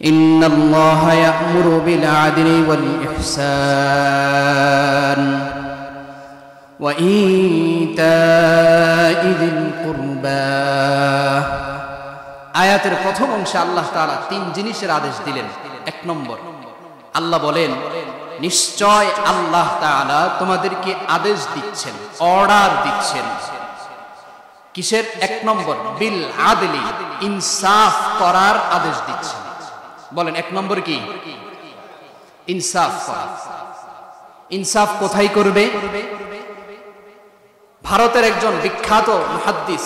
ইন্নাল্লাহা ইয়া'মুরু বিল আদলি ওয়াল ইহসান ওয়া ইতা'i যিল কুরবা। আয়াতের প্রথম অংশে আল্লাহ তাআলা তিন জিনিসের আদেশ দিলেন। এক নম্বর, আল্লাহ বলেন নিশ্চয় আল্লাহ তাআলা তোমাদেরকে আদেশ দিচ্ছেন, অর্ডার দিচ্ছেন। কিসের? এক নম্বর, বিল আদলি, ইনসাফ করার আদেশ দিচ্ছেন। বলেন এক নম্বর কি? ইনসাফ করা। ইনসাফ কোথায় করবে? ভারতের একজন বিখ্যাত মুহাদ্দিস,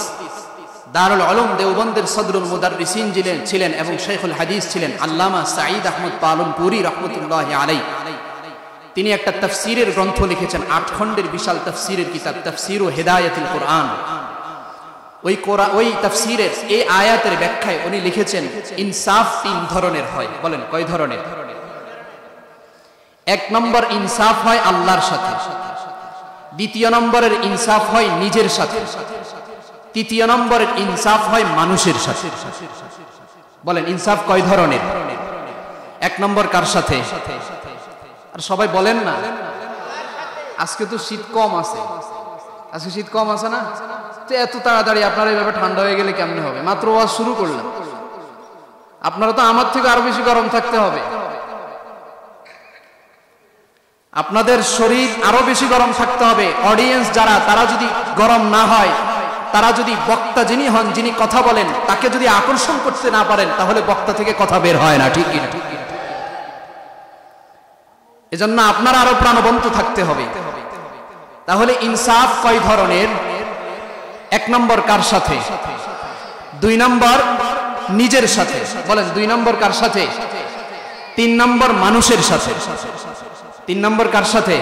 দারুল উলুম দেওবন্দের সদরুল মুদাররিসিন ছিলেন এবং শাইখুল হাদিস ছিলেন আল্লামা সাঈদ আহমদ পালনপুরি রাহমাতুল্লাহি আলাইহি। তিনি একটা তাফসীরের গ্রন্থ লিখেছেন, 8 খণ্ডের বিশাল তাফসীরের কিতাব তাফসীরু হিদায়াতুল কুরআন। ওই তাফসীরের এই আয়াতের ব্যাখ্যায় উনি লিখেছেন ইনসাফ 3 ধরনের হয়। বলেন কয় ধরনের? এক নম্বর ইনসাফ হয় আল্লাহর সাথে, দ্বিতীয় নম্বরের ইনসাফ হয় নিজের সাথে, তৃতীয় নম্বরের ইনসাফ হয় মানুষের সাথে। বলেন ইনসাফ কয় ধরনের? এক নম্বর কার সাথে? আর সবাই বলেন না। আজকে তো শীত কম আছে, আজকে শীত কম আছে না? তো এত তাড়াতাড়ি আপনারা এইভাবে ঠান্ডা হয়ে গেলে কেমনে হবে? মাত্র ওয়াজ শুরু করলাম, আপনারা তো আমার থেকে আরো বেশি গরম থাকতে হবে। আপনাদের শরীর আরো বেশি গরম থাকতে হবে। অডিয়েন্স যারা, তারা যদি গরম না হয়, তারা যদি বক্তা যিনি হন, যিনি কথা বলেন, তাকে যদি আকর্ষণ করতে না পারেন, তাহলে বক্তা থেকে কথা বের হয় না। ঠিক কিনা? এজন্য আপনারা আরো প্রাণবন্ত থাকতে হবে। তাহলে ইনসাফ কয় ধরনের? এক নম্বর কার সাথে? 2 নম্বর নিজের সাথে। বলেন 2 নম্বর কার সাথে? 3 নম্বর মানুষের সাথে। 3 নম্বর কার সাথে?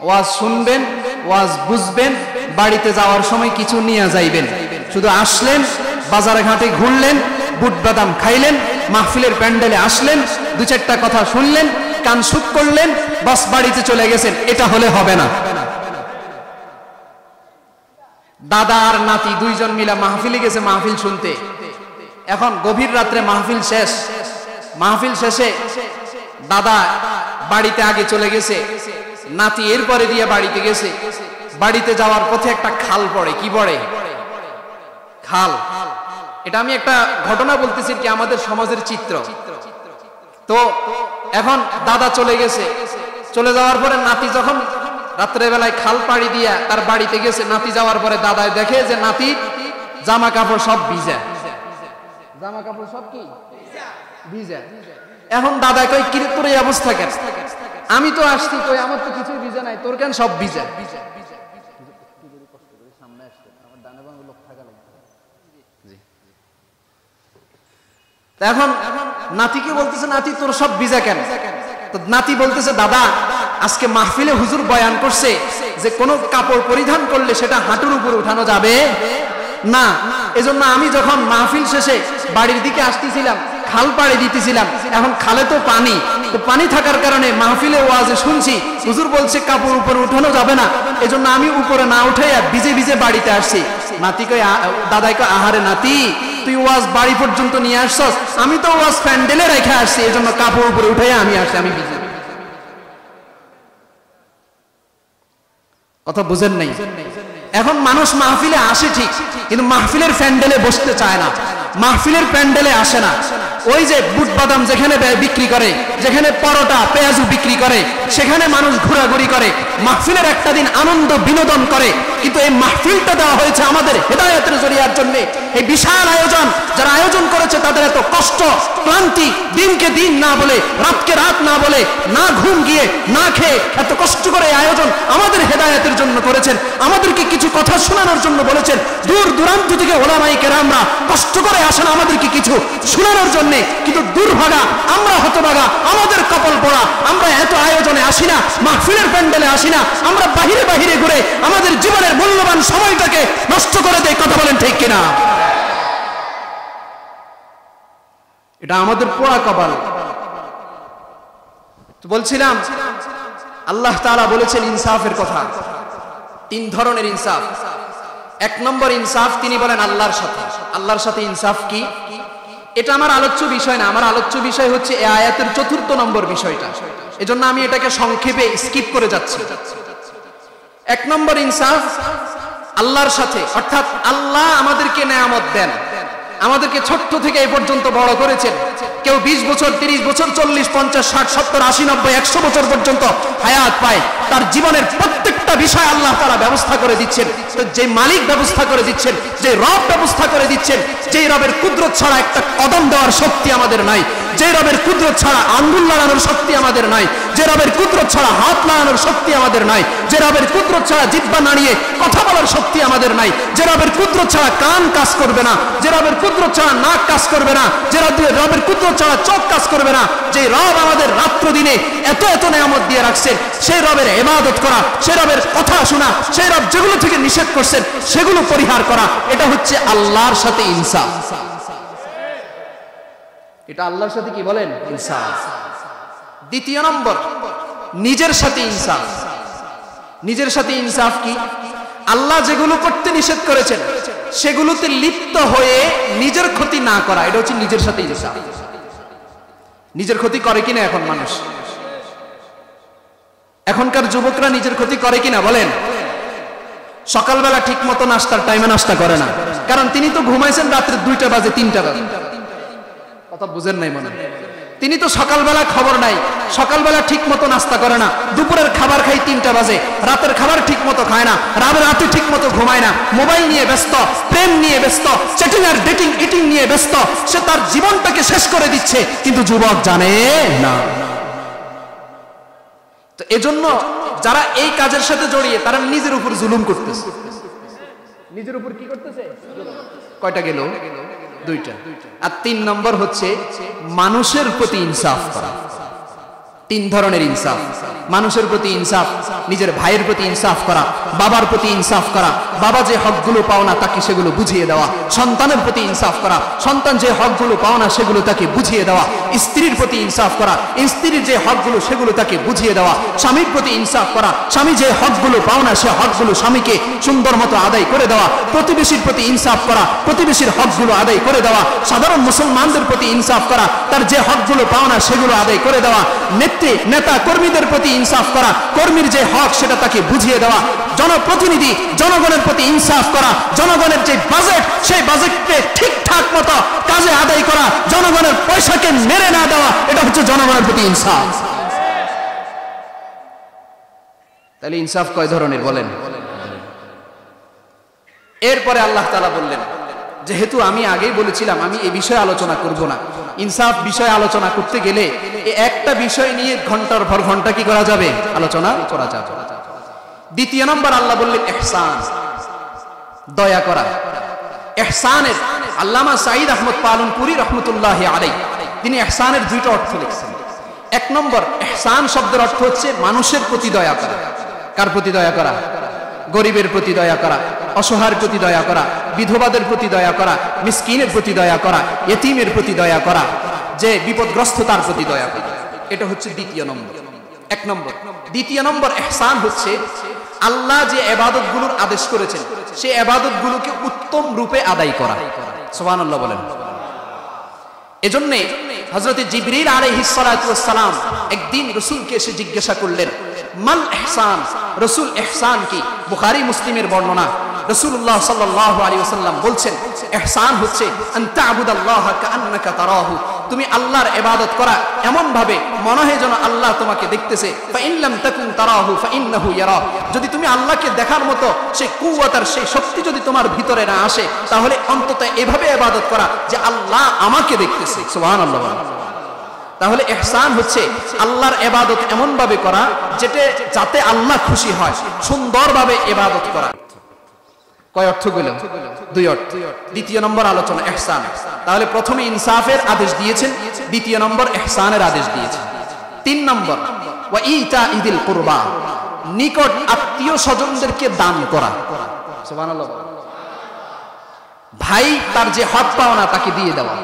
ওয়াজ শুনবেন, ওয়াজ বুঝবেন, বাড়িতে যাওয়ার সময় কিছু নিয়ে যাইবেন। শুধু আসলেন, বাজারে ঘাটে ঘুরলেন, বুট বাদাম খাইলেন, মাহফিলের প্যান্ডেলে আসলেন, 2-4টা কথা শুনলেন, কান সুখ করলেন, বাস বাড়িতে চলে গেছেন। এটা হলে হবে না। দাদা আর নাতি 2 জন মিলে মাহফিলে গেছে মাহফিল শুনতে। এখন গভীর রাত্রে মাহফিল শেষ। মাহফিল শেষে দাদা বাড়িতে আগে চলে গেছে, নাতি এরপরে দিয়ে বাড়িতে গেছে। বাড়িতে যাওয়ার পথে একটা খাল পড়ে। কি পড়ে? খাল। এটা আমি একটা ঘটনা বলতেছি কি আমাদের সমাজের চিত্র। তো এখন দাদা চলে গেছে, চলে যাওয়ার পরে নাতি যখন রাত্রেবেলায় খাল পাড়ি দিয়া তার বাড়িতে গেছে, নাতি যাওয়ার পরে দাদায় দেখে যে নাতি জামা কাপড় সব ভিজা। জামা কাপড় সব কি ভিজা। এখন দাদা কই, কি তোর এই অবস্থা কেন? আমি তো আসছি, কই আমার তো কিছুই ভিজা নাই, তোর কেন সব ভিজা? এখন নাতিকে বলতেছে, নাতি তোর সব ভিজা কেন? তো নাতি বলতেছে, দাদা আজকে মাহফিলে হুজুর বয়ান করছে যে কোন কাপড় পরিধান করলে সেটা হাঁটুর উপরে উঠানো যাবে না। এজন্য আমি যখন মাহফিল শেষে বাড়ির দিকে আসতেছিলাম, খাল পাড়ে দিতেছিলাম। এখন খালে তো পানি, তো পানি থাকার কারণে মাহফিলে ওয়াজে শুনছি হুজুর বলছে কাপড় উপরে উঠানো যাবে না, এজন্য আমি উপরে না উঠাইয়া ভিজে ভিজে বাড়িতে আসছি। নাতি কই, দাদাই কই, আহারে নাতি, তুই ওয়াজ বাড়ি পর্যন্ত নিয়ে আসছস, আমি তো ওয়াজ প্যান্ডেলে রেখে আসছি, এজন্য কাপড় উপরে উঠাইয়া আমি আসছি, আমি ভিজে। কথা বুঝেন নাই? এখন মানুষ মাহফিলে আসে ঠিক, কিন্তু মাহফিলের প্যান্ডেলে বসতে চায় না, মাহফিলের প্যান্ডেলে আসে না। ওই যে বুট বাদাম যেখানে বিক্রি করে, যেখানে পরোটা পেঁয়াজু বিক্রি করে, সেখানে মানুষ ঘোরাঘুরি করে, মাহফিলের একটা দিন আনন্দ বিনোদন করে। কিন্তু এই মাহফিলটা দেওয়া হয়েছে আমাদের হেদায়েতের জরিয়ার জন্য। এই বিশাল আয়োজন যারা আয়োজন করেছে তাদের এত কষ্ট ক্লান্তি, দিনকে দিন না বলে, রাতকে রাত না বলে, না ঘুম গিয়ে না খেয়ে এত কষ্ট করে আয়োজন আমাদের হেদায়েতের জন্য করেছেন, আমাদেরকে কিছু কথা শোনানোর জন্য বলেছেন। দূর দূরান্ত থেকে ওলামায়ে কেরামরা কষ্ট করে আসেন আমাদেরকে কিছু শোনানোর জন্য। কিন্তু দুর্ভাগা আমরা, হতভাগা আমাদের কপাল পোড়া, আমরা এত আয়োজনে আসি না, মাহফিলের প্যান্ডেলে আসি না, আমরা বাহিরে বাহিরে ঘুরে আমাদের জীবনের মূল্যবান সময়টাকে নষ্ট করে দেয়। কথা বলেন ঠিক কিনা? এটা আমাদের পোড়া কপাল। তো বলছিলাম আল্লাহ তাআলা বলেছেন ইনসাফের কথা, 3 ধরনের ইনসাফ। 1 নম্বর ইনসাফ তিনি বলেন আল্লাহর সাথে। আল্লাহর সাথে ইনসাফ কি? এটা আমার আলোচ্য বিষয় না, আমার আলোচ্য বিষয় হচ্ছে এই আয়াতের 4th নম্বর বিষয়টা। এজন্য আমি এটাকে সংক্ষেপে স্কিপ করে যাচ্ছি। 1 নম্বর ইনসাফ আল্লাহর সাথে, অর্থাৎ আল্লাহ আমাদেরকে নেয়ামত দেন, আমাদেরকে ছোট্ট থেকে এই পর্যন্ত বড় করেছেন। কেউ 20 বছর, 30 বছর, 40, 50, 60, 70, 80, 90, 100 বছর পর্যন্ত হায়াত পায়। তার জীবনের প্রত্যেকটা বিষয় আল্লাহ তাআলা ব্যবস্থা করে দিচ্ছেন। তো যে মালিক ব্যবস্থা করে দিচ্ছেন, যে রব ব্যবস্থা করে দিচ্ছেন, যেই রবের কুদরত ছাড়া একটা কদম দেওয়ার শক্তি আমাদের নাই, যে রবের কুদরত ছাড়া আঙ্গুল নাড়ানোর শক্তি আমাদের নাই, যে রবের কুদরত ছাড়া হাত নাড়ানোর শক্তি আমাদের নাই, যে রবের কুদরত ছাড়া জিহ্বা নাড়িয়ে কথা বলার শক্তি আমাদের নাই, যে রবের কুদরত ছাড়া কান কাজ করবে না, যে রবের কুদরত ছাড়া নাক কাজ করবে না, যে রবের কুদরত ছাড়া চোখ কাজ করবে না, যে রব আমাদের রাত্র দিনে এত এত নেয়ামত দিয়ে রাখছেন, সেই রবের ইবাদত করা, সেই রবের কথা শোনা, সেই রব যেগুলো থেকে নিষেধ করছেন সেগুলো পরিহার করা, এটা হচ্ছে আল্লাহর সাথে ইনসাফ। এটা আল্লাহর সাথে কি বলেন? ইনসাফ। 2 নম্বর নিজের সাথে ইনসাফ। নিজের সাথে ইনসাফ কি? আল্লাহ যেগুলো করতে নিষেধ করেছেন সেগুলোতে লিপ্ত হয়ে নিজের ক্ষতি না করা, এটা হচ্ছে নিজের সাথে ইনসাফ। নিজের ক্ষতি করে কিনা এখন মানুষ? এখনকার যুবকরা নিজের ক্ষতি করে কিনা বলেন? সকালবেলা ঠিক মতো নাস্তার টাইমে নাস্তা করে না, কারণ তিনি তো ঘুমাইছেন রাত্রে 2টা বাজে, 3টা বাজে। কথা বুঝেন নাই মনে? তিনি তো সকালবেলা খবর নাই, সকালবেলা ঠিক মতো নাস্তা করে না, দুপুরের খাবার খাই 3টা বাজে, রাতের খাবার ঠিক মতো খায় না, রাতে ঠিক মতো ঘুমায় না, মোবাইল নিয়ে ব্যস্ত, প্রেম নিয়ে ব্যস্ত, চ্যাটিং আর ডেটিং ইটিং নিয়ে ব্যস্ত। সে তার জীবনটাকে শেষ করে দিচ্ছে, কিন্তু যুবক জানে না। তো এজন্য যারা এই কাজের সাথে জড়িয়ে তারা নিজের উপর জুলুম করতেছে। নিজের উপর কি করতেছে? কয়টা গেল? 2টা। আর 3 নম্বর হচ্ছে মানুষের প্রতি ইনসাফ করা। 3 ধরনের ইনসাফ। মানুষের প্রতি ইনসাফ, নিজের ভাইয়ের প্রতি ইনসাফ করা, বাবার প্রতি ইনসাফ করা, বাবা যে হকগুলো পাও না তাকে সেগুলো বুঝিয়ে দেওয়া, সন্তানের প্রতি ইনসাফ করা, সন্তান যে হকগুলো পাও না সেগুলো তাকে বুঝিয়ে দেওয়া, স্ত্রীর প্রতি ইনসাফ করা, স্ত্রীর যে হকগুলো সেগুলো তাকে বুঝিয়ে দেওয়া, স্বামীর প্রতি ইনসাফ করা, স্বামী যে হকগুলো পাও না সে হকগুলো স্বামীকে সুন্দর মতো আদায় করে দেওয়া, প্রতিবেশীর প্রতি ইনসাফ করা, প্রতিবেশীর হকগুলো আদায় করে দেওয়া, সাধারণ মুসলমানদের প্রতি ইনসাফ করা, তার যে হকগুলো পাও না সেগুলো আদায় করে দেওয়া, নেতা কর্মীদের প্রতি ইনসাফ করা, কর্মীর যে হক সেটা তাকে বুঝিয়ে দেওয়া, জনপ্রতিনিধি জনগণের প্রতি ইনসাফ করা, জনগণের যে বাজেট সেই বাজেটকে ঠিকঠাক মতো কাজে আদায় করা, জনগণের পয়সাকে মেরে না দেওয়া, এটা হচ্ছে জনগণের প্রতি ইনসাফ। তাহলে ইনসাফ কয় ধরনের বলেন? এরপরে আল্লাহ তাআলা বললেন, যেহেতু আমি আগেই বলেছিলাম আমি এই বিষয়ে আলোচনা করব না, ইনসাফ বিষয়ে আলোচনা করতে গেলে এই একটা বিষয় নিয়ে ঘন্টার পর ঘন্টা কি করা যাবে? আলোচনা করা যাবে। 2 নম্বর আল্লাহ বললেন ইহসান, দয়া করা। ইহসানের আল্লামা সাঈদ আহমদ পালনপুরি রহমতুল্লাহি আলাইহি তিনি ইহসানের 2টা অর্থ লিখছেন। 1 নম্বর ইহসান শব্দের অর্থ হচ্ছে মানুষের প্রতি দয়া করা। কার প্রতি দয়া করা? গরিবের প্রতি দয়া করা, অসহায়ের প্রতি দয়া করা, বিধবাদের প্রতি দয়া করা, মিসকিনের প্রতি দয়া করা, ইতিমের প্রতি দয়া করা, যে বিপদগ্রস্ত তার প্রতি দয়া করা। এটা হচ্ছে 2 নম্বর। 1 নম্বর। 2 নম্বর ইহসান হচ্ছে আল্লাহ যে ইবাদতগুলোর আদেশ করেছেন সেই ইবাদতগুলোকে উত্তম রূপে আদায় করা। সুবহানাল্লাহ বলেন। এজন্য হযরত জিবরিল আলাইহিস সালাতু ওয়াস সালাম একদিন রাসূলকে এসে জিজ্ঞাসা করলেন, মাল ইহসান, রাসূল ইহসান কি? বুখারী মুসলিমের বর্ণনা। রাসূলুল্লাহ সাল্লাল্লাহু আলাইহি ওয়াসাল্লাম বলছেন ইহসান হচ্ছে আন তা'বুদাল্লাহা কাআন্নাকা তারাহু, তুমি আল্লাহর ইবাদত করা এমন ভাবে মনে হয় যেন আল্লাহ তোমাকে দেখতেছে। ফা ইন লাম তাকুন তারাহু ফা ইন্নাহু ইয়ারা, যদি তুমি আল্লাহকে দেখার মতো সেই কুওয়াত আর সেই শক্তি যদি তোমার ভিতরে না আসে তাহলে অন্তত এভাবে ইবাদত করা যে আল্লাহ আমাকে দেখতেছে। সুবহানাল্লাহ। তাহলে ইহসান হচ্ছে আল্লাহর ইবাদত এমন ভাবে করা যাতে আল্লাহ খুশি হয়, সুন্দরভাবে ইবাদত করা। কয় অর্থ গেল? 2 অর্থ। 2 নম্বর আলোচনা ইহসান। তাহলে প্রথমে ইনসাফের আদেশ দিয়েছেন, 2 নম্বর ইহসানের আদেশ দিয়েছেন। 3 নম্বর ওয়া ইতাইদিল কুরবা, নিকট আত্মীয় স্বজনদেরকে দান করা। সুবহানাল্লাহ। ভাই তার যে হক পাওনা তাকে দিয়ে দেওয়া,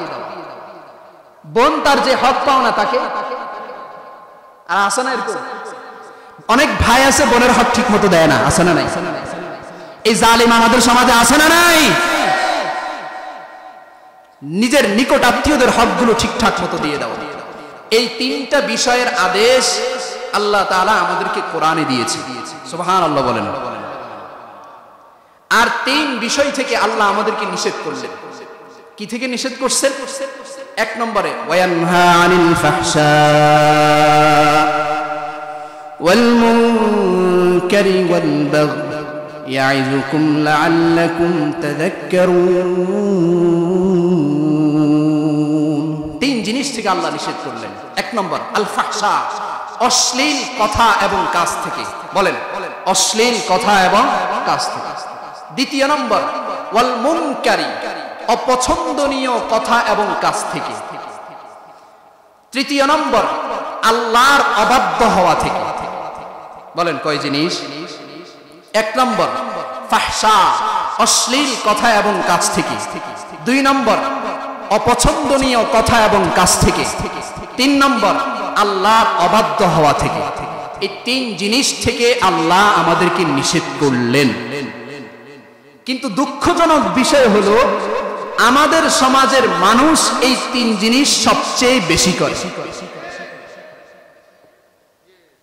বোন তার যে হক পাওনা তাকে। আর আছে না এরকম অনেক ভাই আছে বোনের হক ঠিক মতো দেয় না, আছে না নাই? এই জালিম আমাদের সমাজে আছে না নাই? নিজের নিকট আত্মীয়দের হকগুলো ঠিকঠাক মতো দিয়ে দাও। এই তিনটা বিষয়ের আদেশ আল্লাহ তাআলা আমাদেরকে কোরআনে দিয়েছে। সুবহানাল্লাহ বলেন। আর তিন বিষয় থেকে আল্লাহ আমাদেরকে নিষেধ করলেন। কি থেকে নিষেধ করছেন? এক নম্বরে ওয়ায়ানহা আনিল ফাহশা ওয়াল মুনকারি ওয়াল বাগই ইয়াইযুকুম লাআল্লাকুম তাযাক্কারুন। তিন জিনিস থেকে আল্লাহ নিষেধ করলেন। এক নম্বর আল ফাহশা, অশ্লীল কথা এবং কাজ থেকে। বলেন, অশ্লীল কথা এবং কাজ থেকে। দ্বিতীয় নম্বর ওয়াল মুনকারি, অপছন্দনীয় কথা এবং কাজ থেকে। তৃতীয় নম্বর আল্লাহর অবাধ্য হওয়া থেকে। বলেন কয় জিনিস? এক নম্বর ফাহশা, অশ্লীল কথা এবং কাজ থেকে। দুই নম্বর অপছন্দনীয় কথা এবং কাজ থেকে। তিন নম্বর আল্লাহর অবাধ্য হওয়া থেকে। এই তিন জিনিস থেকে আল্লাহ আমাদেরকে নিষেধ করলেন। কিন্তু দুঃখজনক বিষয় হলো আমাদের সমাজের মানুষ এই তিন জিনিস সবচেয়ে বেশি করে।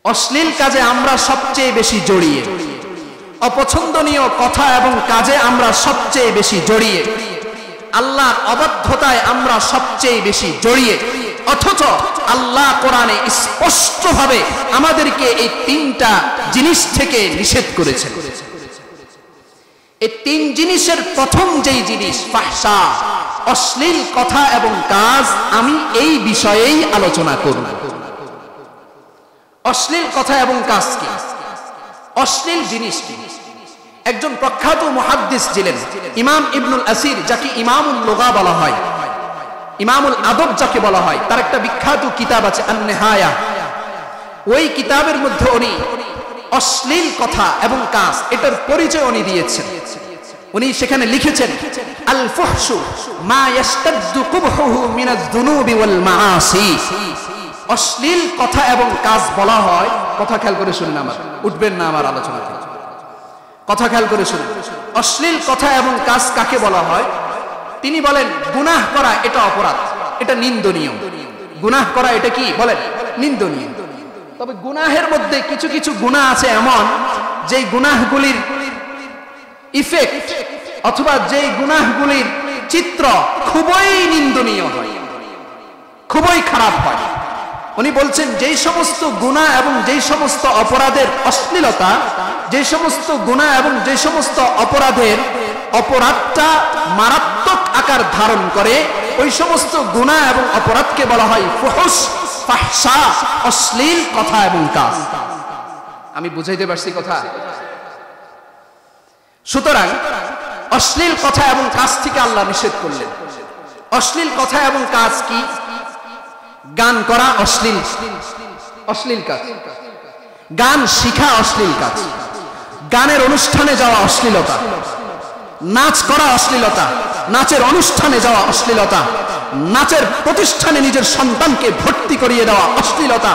অশ্লীল কাজে আমরা সবচেয়ে বেশি জড়িয়ে, অপছন্দনীয় কথা এবং কাজে আমরা সবচেয়ে বেশি জড়িয়ে, আল্লাহর অবাধ্যতায় আমরা সবচেয়ে বেশি জড়িয়ে। অথচ আল্লাহ কোরআনে স্পষ্টভাবে আমাদেরকে এই তিনটা জিনিস থেকে নিষেধ করেছেন। এই তিন জিনিসের প্রথম যেই জিনিস ফাহশা, অশ্লীল কথা এবং কাজ, আমি এই বিষয়েই আলোচনা করব। অশ্লীল কথা এবং কাজ কি? অশ্লীল জিনিস কি? একজন প্রখ্যাত মুহাদ্দিস ছিলেন ইমাম ইবনুল আসির, যাকে ইমামুল লুগা বলা হয়, ইমামুল আদব যাকে বলা হয়। তার একটা বিখ্যাত কিতাব আছে আন-নিহায়া। ওই কিতাবের মধ্যে উনি অশ্লীল কথা এবং কাজ এটার পরিচয় উনি দিয়েছেন। উনি সেখানে লিখেছেন আল ফুহশু মা ইয়াশতাদ্দু কুবহুহু মিনাজ যুনুবি ওয়াল মাআসি। অশ্লীল কথা এবং কাজ বলা হয়, কথা খেয়াল করে শুনুন, আমার উঠবেন না আমার আলোচনা থেকে, কথা খেয়াল করে শুনুন। অশ্লীল কথা এবং কাজ কাকে বলা হয়? তিনি বলেন গুনাহ করা এটা অপরাধ, এটা নিন্দনীয়। গুনাহ করা এটা কি? বলেন নিন্দনীয়। তবে গুনাহের মধ্যে কিছু কিছু গুনাহ আছে এমন যেই গুনাহগুলির ইফেক্ট অথবা যেই গুনাহগুলির চিত্র খুবই নিন্দনীয় হয়, খুবই খারাপ হয়। উনি বলছেন যেই সমস্ত গুনাহ এবং যেই সমস্ত অপরাধের অশ্লীলতা, যে সমস্ত গুনাহ এবং যে সমস্ত অপরাধের অপরাধটা মারাত্মক আকার ধারণ করে, ওই সমস্ত গুনাহ এবং অপরাধকে বলা হয় ফুহশ, ফাহশা, অশ্লীল কথা এবং কাজ। আমি বুঝাইতে পারছি কথা? সুতরাং অশ্লীল কথা এবং কাজ থেকে আল্লাহ নিষেধ করলেন। অশ্লীল কথা এবং কাজ কি? গান করা অশ্লীল, অশ্লীল কাজ। গান শিখা অশ্লীল কাজ। গানের অনুষ্ঠানে যাওয়া অশ্লীলতা। নাচ করা অশ্লীলতা। নাচের অনুষ্ঠানে যাওয়া অশ্লীলতা। নাচের প্রতিষ্ঠানে নিজের সন্তানকে ভর্তি করিয়ে দেওয়া অশ্লীলতা।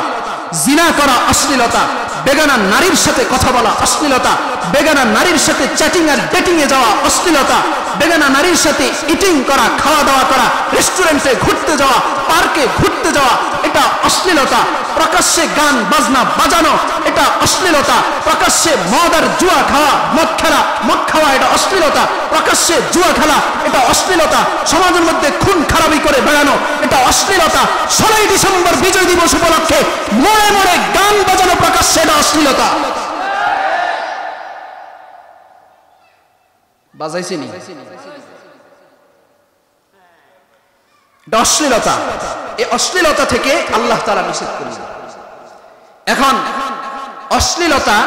জিনা করা অশ্লীলতা। বেগানা নারীর সাথে কথা বলা অশ্লীলতা। বেগানা নারীর সাথে চ্যাটিং আর ডেটিং এ যাওয়া অশ্লীলতা। বেগানা নারীর সাথে ইটিং করা, খাওয়া দাওয়া করা, রেস্টুরেন্টে ঘুরতে যাওয়া, পার্কে ঘুরতে যাওয়া, এটা অশ্লীলতা। প্রকাশ্যে গান বাজনা বাজানো এটা অশ্লীলতা। প্রকাশ্যে মদ আর জুয়া খাওয়া, মদ খাওয়া এটা অশ্লীলতা। প্রকাশ্যে জুয়া খেলা এটা অশ্লীলতা। সমাজের মধ্যে খুন খারাপি করে বেড়ানো এটা অশ্লীলতা। 16ই ডিসেম্বর বিজয় দিবস উপলক্ষে মোড়ে মোড়ে গান বাজানো প্রকাশ্যে এটা অশ্লীলতা। বাজাইছিনি অশ্লীলতা। এই অশ্লীলতা থেকে আল্লাহ তাআলা নিষেধ করেছেন। এখন অশ্লীলতা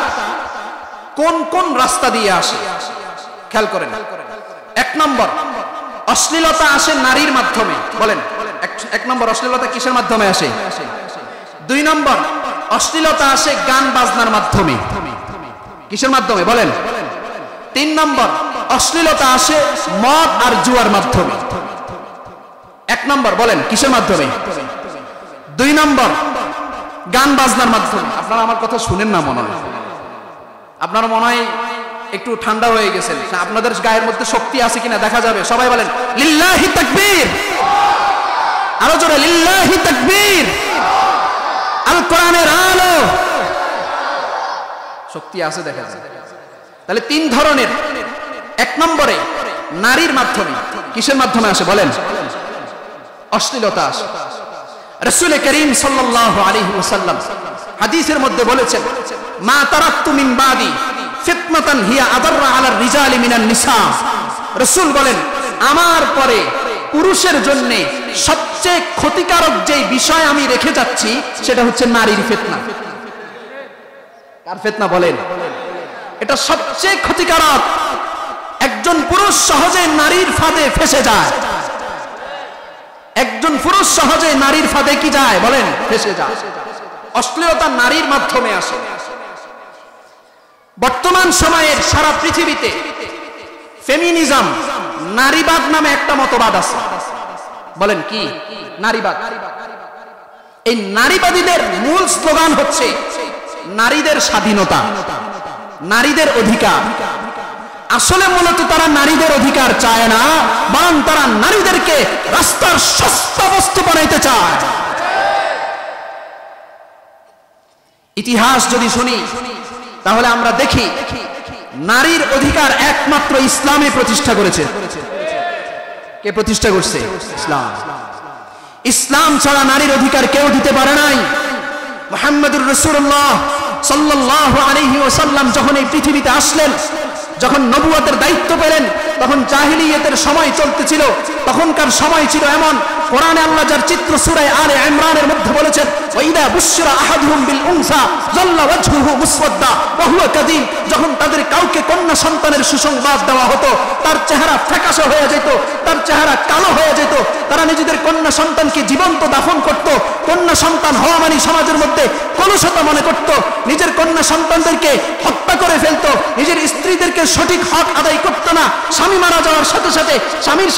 কোন কোন রাস্তা দিয়ে আসে খেয়াল করেন। এক নম্বর অশ্লীলতা আসে নারীর মাধ্যমে। বলেন এক নম্বর অশ্লীলতা কিসের মাধ্যমে আসে? দুই নম্বর অশ্লীলতা আসে গান বাজনার মাধ্যমে। কিসের মাধ্যমে? বলেন। তিন নম্বর অশ্লীলতা আসে মদ আর জুয়ার মাধ্যমে। এক নম্বর বলেন কিসের মাধ্যমে? দুই নম্বর গান বাজনার মাধ্যমে। আপনারা আমার কথা শুনেন না মনে হয়। আপনারা মনে হয় একটু ঠান্ডা হয়ে গেছেন না? আপনাদের গায়ের মধ্যে শক্তি আছে কিনা দেখা যাবে। সবাই বলেন লিল্লাহি তাকবীর, আরো জোরে লিল্লাহি তাকবীর। আল কোরআনের আলো, শক্তি আছে দেখা যায়। তাহলে তিন ধরনের। এক নম্বরে নারীর মাধ্যমে। কিসের মাধ্যমে আসে বলেন? অশ্লীলতা আসে। রাসূল করিম সাল্লাল্লাহু আলাইহি ওয়াসাল্লাম হাদিসের মধ্যে বলেছেন, মা তারাকতু মিন বাদি ফিতনাতান হিয়া আদাররা আলার রিজালি মিনান নিসা। রাসূল বলেন, আমার পরে পুরুষের জন্য সবচেয়ে ক্ষতিকারক যে বিষয় আমি রেখে যাচ্ছি সেটা হচ্ছে নারীর ফিতনা। কার ফিতনা বলেন? এটা সবচেয়ে ক্ষতিকারক। একজন পুরুষ সহজে নারীর ফাঁদে ফেসে যায়। একজন পুরুষ সহজে নারীর ফাঁদে কি যায় বলেন? ফেসে যায়। অশ্লীলতা নারীর মাধ্যমে আসে। বর্তমান সময়ের সারা পৃথিবীতে ফেমিনিজম, নারীবাদ নামে একটা মতবাদ আছে। বলেন কি? নারীবাদ। এই নারীবাদীদের মূল স্লোগান হচ্ছে নারীদের স্বাধীনতা, নারীদের অধিকার। আসলে মূলত তারা নারীদের অধিকার চায় না, বরং তারা নারীদেরকে রাস্তার সস্তা বস্তু বানাইতে চায়। ইতিহাস যদি শুনি তাহলে আমরা দেখি নারীর অধিকার একমাত্র ইসলামে প্রতিষ্ঠা করেছে। কে প্রতিষ্ঠা করছে? ইসলাম। ইসলাম ছাড়া নারীর অধিকার কেউ দিতে পারে নাই। মুহাম্মদুর রাসূলুল্লাহ সাল্লাল্লাহু আলাইহি ওয়াসাল্লাম যখন এই পৃথিবীতে আসলেন, যখন নবুয়তের দায়িত্ব পেলেন, তখন জাহিলিয়াতের সময় চলতেছিল। তখনকার সময় ছিল এমন, কোরআনে আল্লাহ যার চিত্র সূরা আলে ইমরানের মধ্যে বলেছেন, ওয়াইদা বুশরা আহাদুহুম বিল উনসা যাল্লা ওয়াজহুহু মুসওয়াদ্দা ওয়া হুয়া কাযীম। যখন তাদের কাউকে কন্যা সন্তানের সুসংবাদ দেওয়া হতো, তার চেহারা ফ্যাকাশে হয়ে যেত, তার চেহারা কালো হয়ে যেত। তারা নিজেদের কন্যা সন্তানকে জীবন্ত দাফন করত। কন্যা সন্তান হওয়া মানে সমাজের মধ্যে কলুষতা মনে করত। নিজের কন্যা সন্তানদেরকে হত্যা করে ফেলত। নিজের স্ত্রীদেরকে সঠিক হক আদায় করত না। স্বামী মারা যাওয়ার সাথে সাথে স্বামীর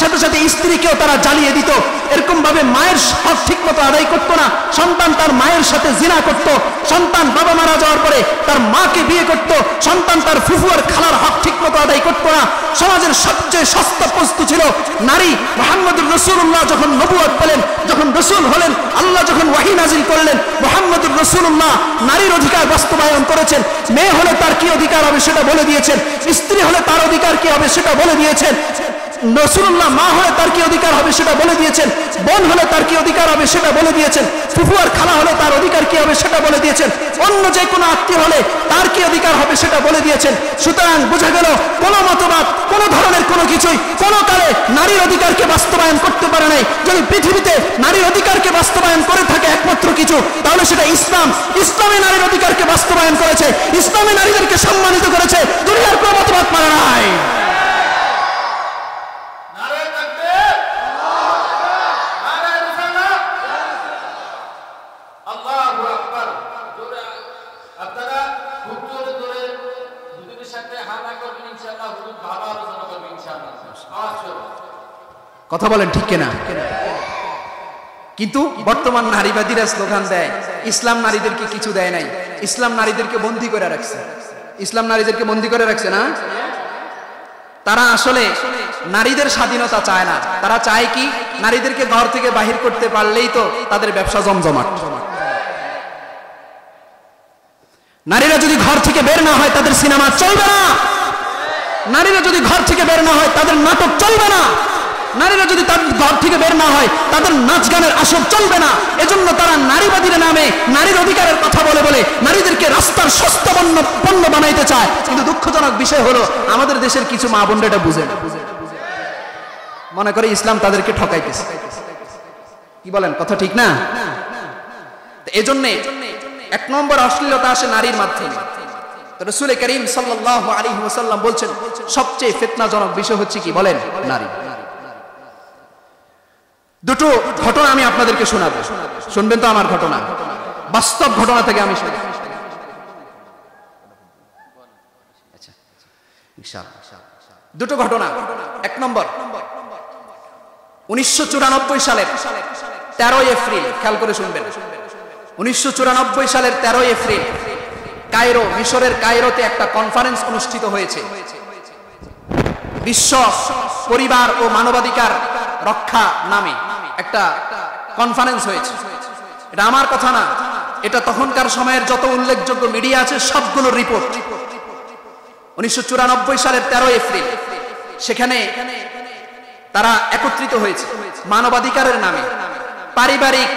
সাথে সাথে স্ত্রীকেও তারা জ্বালিয়ে দিত। এরকম ভাবে মায়ের হক ঠিক মতো আদায় করতো না। সন্তান তার মায়ের সাথে জিনা করত। সন্তান বাবা মারা যাওয়ার পরে তার মাকে বিয়ে করত। সন্তান তার ফুফু আর খালার হক ঠিক মতো আদায় করতো না। সমাজের সবচেয়ে সস্তা বস্তু ছিল নারী। মুহাম্মদুর রাসূলুল্লাহ যখন নবুয়ত পেলেন, যখন রাসূল হলেন, আল্লাহ যখন ওহী নাযিল করলেন, মুহাম্মদুর রাসূলুল্লাহ নারীর অধিকার বাস্তবায়ন করেছেন। মেয়ে হলে তার কি অধিকার হবে সেটা বলে দিয়েছেন। স্ত্রী হলে তার অধিকার কি হবে সেটা বলে দিয়েছেন। রাসূলুল্লাহ মা হলে তার কি অধিকার হবে সেটা বলে দিয়েছেন। বোন হলে তার কি অধিকার হবে সেটা বলে দিয়েছেন। ফুফু আর খালা হলে তার অধিকার কি হবে সেটা বলে দিয়েছেন। অন্য যে কোনো আত্মীয় হলে তার কি অধিকার হবে সেটা বলে দিয়েছেন। সুতরাং বোঝা গেল কোনো মতবাদ, কোনো ধরনের কোনো কিছুই কোনো কালে নারীর অধিকারকে বাস্তবায়ন করতে পারে নাই। যদি পৃথিবীতে নারীর অধিকারকে বাস্তবায়ন করে থাকে একমাত্র কিছু, তাহলে সেটা ইসলাম। ইসলামে নারীর অধিকারকে বাস্তবায়ন করেছে, ইসলামে নারীদেরকে সম্মানিত করেছে। দুনিয়ার কোনো মতবাদ পারে নাই। কথা বলেন ঠিক কিনা? কিন্তু বর্তমান নারীবাদীরা স্লোগান দেয় ইসলাম নারীদেরকে কিছু দেয় নাই, ইসলাম নারীদেরকে বন্দী করে রাখছে। ইসলাম নারীদেরকে বন্দী করে রাখছে না? তারা আসলে নারীদের স্বাধীনতা চায় না। তারা চায় কি? নারীদেরকে ঘর থেকে বাহির করতে পারলেই তো তাদের ব্যবসা জমজমাট। নারীরা যদি ঘর থেকে বের না হয় তাদের সিনেমা চলবে না। নারীরা যদি ঘর থেকে বের না হয় তাদের নাটক চলবে না। নারীরা যদি তাদের ঘর থেকে বের না হয় তাদের নাচ গানের আসর চলবে না। এজন্য তারা নারীবাদীর নামে নারীর অধিকারের কথা বলে বলে নারীদেরকে রাস্তার সস্তা পণ্য বানাইতে চায়। কিন্তু দুঃখজনক বিষয় হলো আমাদের দেশের কিছু মা বোনরা এটা বুঝে না। মনে করে ইসলাম তাদেরকে ঠকাইতেছে। কি বলেন? কথা ঠিক না? এজন্য এক নম্বর অশ্লীলতা আসে নারীর মাধ্যমে। তো রাসূল করিম সাল্লাল্লাহু আলাইহি ওয়াসাল্লাম বলছেন সবচেয়ে ফিতনাজনক বিষয় হচ্ছে কি বলেন? নারী। দুটো ঘটনা আমি আপনাদেরকে শোনাবো, শুনবেন তো আমার ঘটনা, বাস্তব ঘটনা থেকে আমি শুনি। দুটো ঘটনা। এক নম্বর, 1994 সালের 13 এপ্রিল, খেয়াল করে শুনবেন। 1994 সালের 13 এপ্রিল কায়রো, মিশরের কায়রোতে একটা কনফারেন্স অনুষ্ঠিত হয়েছে। বিশ্ব পরিবার ও মানবাধিকার রক্ষা নামে একটা কনফারেন্স হয়েছে। এটা আমার কথা না, এটা তখনকার সময়ের যত উল্লেখযোগ্য মিডিয়া আছে সবগুলোর রিপোর্ট। 1994 সালের 13 এপ্রিল সেখানে তারা একত্রিত হয়েছে মানবাধিকারের নামে, পারিবারিক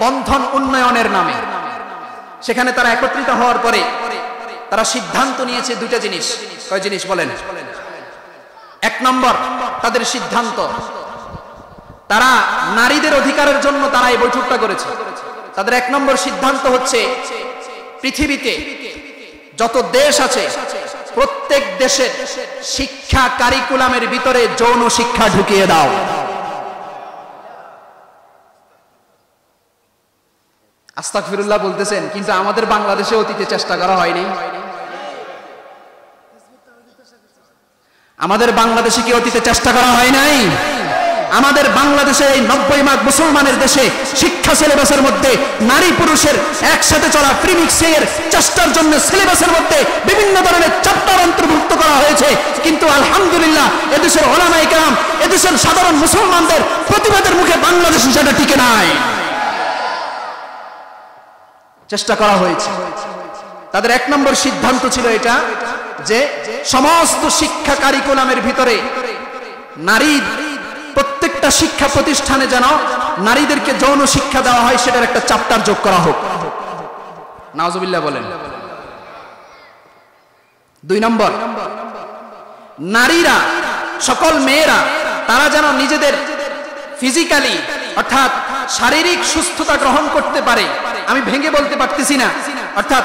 বন্ধন উন্নয়নের নামে। সেখানে তারা একত্রিত হওয়ার পরে তারা সিদ্ধান্ত নিয়েছে দুইটা জিনিস। কয় জিনিস বলেন? এক নম্বর তাদের সিদ্ধান্ত, তারা নারীদের অধিকারের জন্য তারা এই বৈঠকটা করেছে। তাদের এক নম্বর সিদ্ধান্ত হচ্ছে পৃথিবীতে যত দেশ আছে প্রত্যেক দেশের শিক্ষা কারিকুলামের ভিতরে যৌন শিক্ষা ঢুকিয়ে দাও। আস্তাগফিরুল্লাহ বলতেছেন, কিন্তু আমাদের বাংলাদেশে অতীতে চেষ্টা করা হয়নি। আমাদের বাংলাদেশে কি অতীতে চেষ্টা করা হয় নাই? আমাদের বাংলাদেশে এই 90 ভাগ মুসলমানের দেশে শিক্ষা সিলেবাসের মধ্যে নারী পুরুষের একসাথে চলা ফ্রি মিক্সিংয়ের চেষ্টার জন্য সিলেবাসের মধ্যে বিভিন্ন ধরনের চ্যাপ্টার অন্তর্ভুক্ত করা হয়েছে। কিন্তু আলহামদুলিল্লাহ এদেশের ওলামায়ে কেরাম, এদেশের সাধারণ মুসলমানদের প্রতিবাদের মুখে বাংলাদেশ সেটা টিকে নাই। চেষ্টা করা হয়েছে। তাদের এক নম্বর সিদ্ধান্ত ছিল এটা যে সমস্ত শিক্ষা কারিকুলামের ভিতরে নারী, প্রত্যেকটা শিক্ষা প্রতিষ্ঠানে যেন নারীদেরকে যৌন শিক্ষা দেওয়া হয় সেটার একটা চ্যাপ্টার যোগ করা হোক। নাউজুবিল্লাহ বলেন। দুই নম্বর, নারীরা, সকল মেয়েরা তারা যেন নিজেদের ফিজিক্যালি অর্থাৎ শারীরিক সুস্থতা গ্রহণ করতে পারে। আমি ভেঙে বলতে পারতেছি না, অর্থাৎ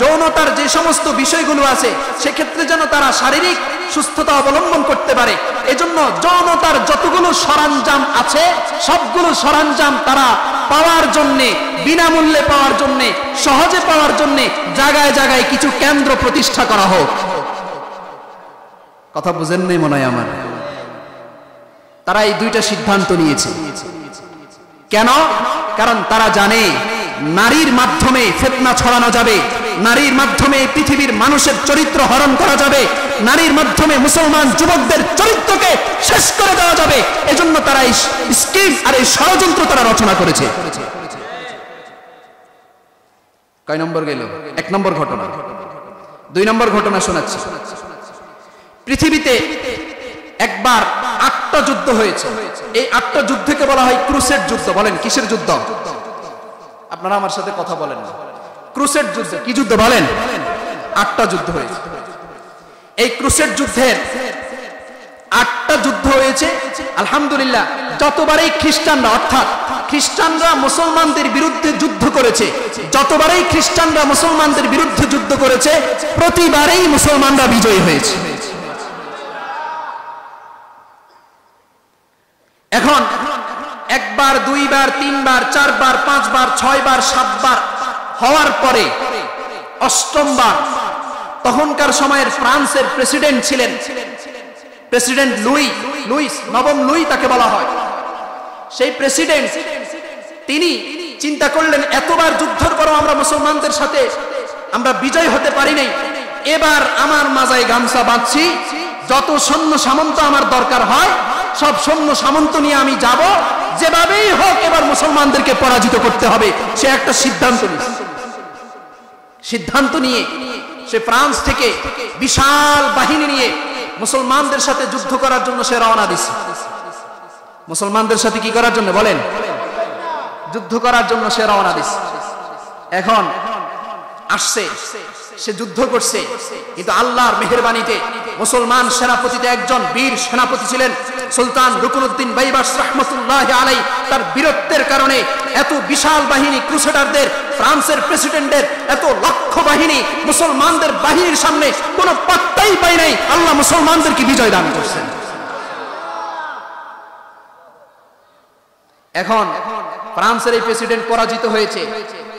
যৌনতার যে সমস্ত বিষয়গুলো আছে সেক্ষেত্রে যেন তারা শারীরিক সুস্থতা অবলম্বন করতে পারে। এজন্য যৌনতার যতগুলো সরঞ্জাম আছে সবগুলো সরঞ্জাম তারা পাওয়ার জন্যে, বিনামূল্যে পাওয়ার জন্যে, সহজে পাওয়ার জন্যে জায়গায় জায়গায় কিছু কেন্দ্র প্রতিষ্ঠা করা হোক। কথা বুঝেন নাই মনে হয় আমার। তারা এই দুইটা সিদ্ধান্ত নিয়েছে। কেন? কারণ তারা জানে নারীর মাধ্যমে ফিতনা ছড়ানো যাবে, নারীর মাধ্যমে পৃথিবীর মানুষের চরিত্র হরণ করা যাবে, নারীর মাধ্যমে মুসলমান যুবকদের চরিত্রকে শেষ করে দেওয়া যাবে। এজন্য তারা এই স্কিম আর এই ষড়যন্ত্র তারা রচনা করেছে। কয় নম্বর গেল? এক নম্বর ঘটনা। দুই নম্বর ঘটনা শোনাচ্ছি। পৃথিবীতে একবার 8টা যুদ্ধ হয়েছে। এই 8টা যুদ্ধকে বলা হয় ক্রুসেড যুদ্ধ। বলেন কিসের যুদ্ধ? আপনারা আমার সাথে কথা বলেন না। ক্রুসেড যুদ্ধ কি যুদ্ধ বলেন? 8টা যুদ্ধ হয়েছে। এই ক্রুসেড যুদ্ধের 8টা যুদ্ধ হয়েছে। আলহামদুলিল্লাহ যতবারই খ্রিস্টানরা, অর্থাৎ খ্রিস্টানরা মুসলমানদের বিরুদ্ধে যুদ্ধ করেছে, যতবারই খ্রিস্টানরা মুসলমানদের বিরুদ্ধে যুদ্ধ করেছে প্রতিবারেই মুসলমানরা বিজয়ী হয়েছে। এখন একবার, দুইবার, তিনবার, চারবার, পাঁচবার, 6বার, 7বার হওয়ার পরে 8ম তখনকার সময়ের ফ্রান্সের প্রেসিডেন্ট ছিলেন প্রেসিডেন্ট লুইস, নবম লুই তাকে বলা হয়। সেই প্রেসিডেন্ট তিনি চিন্তা করলেন এতবার যুদ্ধের পরও আমরা মুসলমানদের সাথে আমরা বিজয় হতে পারি নাই, এবার আমার মাজায় গামছা বাঁধছি, যত সৈন্য সামন্ত আমার দরকার হয় সব সৈন্য সামন্ত নিয়ে আমি যাব, যেভাবেই হোক এবার মুসলমানদেরকে পরাজিত করতে হবে। সে একটা সিদ্ধান্ত নিয়ে সে ফ্রান্স থেকে বিশাল বাহিনী নিয়ে মুসলমানদের সাথে যুদ্ধ করার জন্য সে রওনা দিছে। মুসলমানদের সাথে কি করার জন্য বলেন? যুদ্ধ করার জন্য সে রওনা দিছে। এখন আসছে, সে যুদ্ধ করছে, কিন্তু আল্লাহর মেহেরবানিতে মুসলমান সেনাপতিতে একজন বীর সেনাপতি ছিলেন সুলতান রুকনুদ্দিন বাইবাস রাহমাতুল্লাহি আলাইহি। তার বীরত্বের কারণে এত বিশাল বাহিনী ক্রুসেডারদের, ফ্রান্সের প্রেসিডেন্টের এত লক্ষ বাহিনী মুসলমানদের বাহিনীর সামনে কোনো পাত্তাই পায় নাই। আল্লাহ মুসলমানদেরকে বিজয় দান করছেন। এখন ফ্রান্সের এই প্রেসিডেন্ট পরাজিত হয়েছে,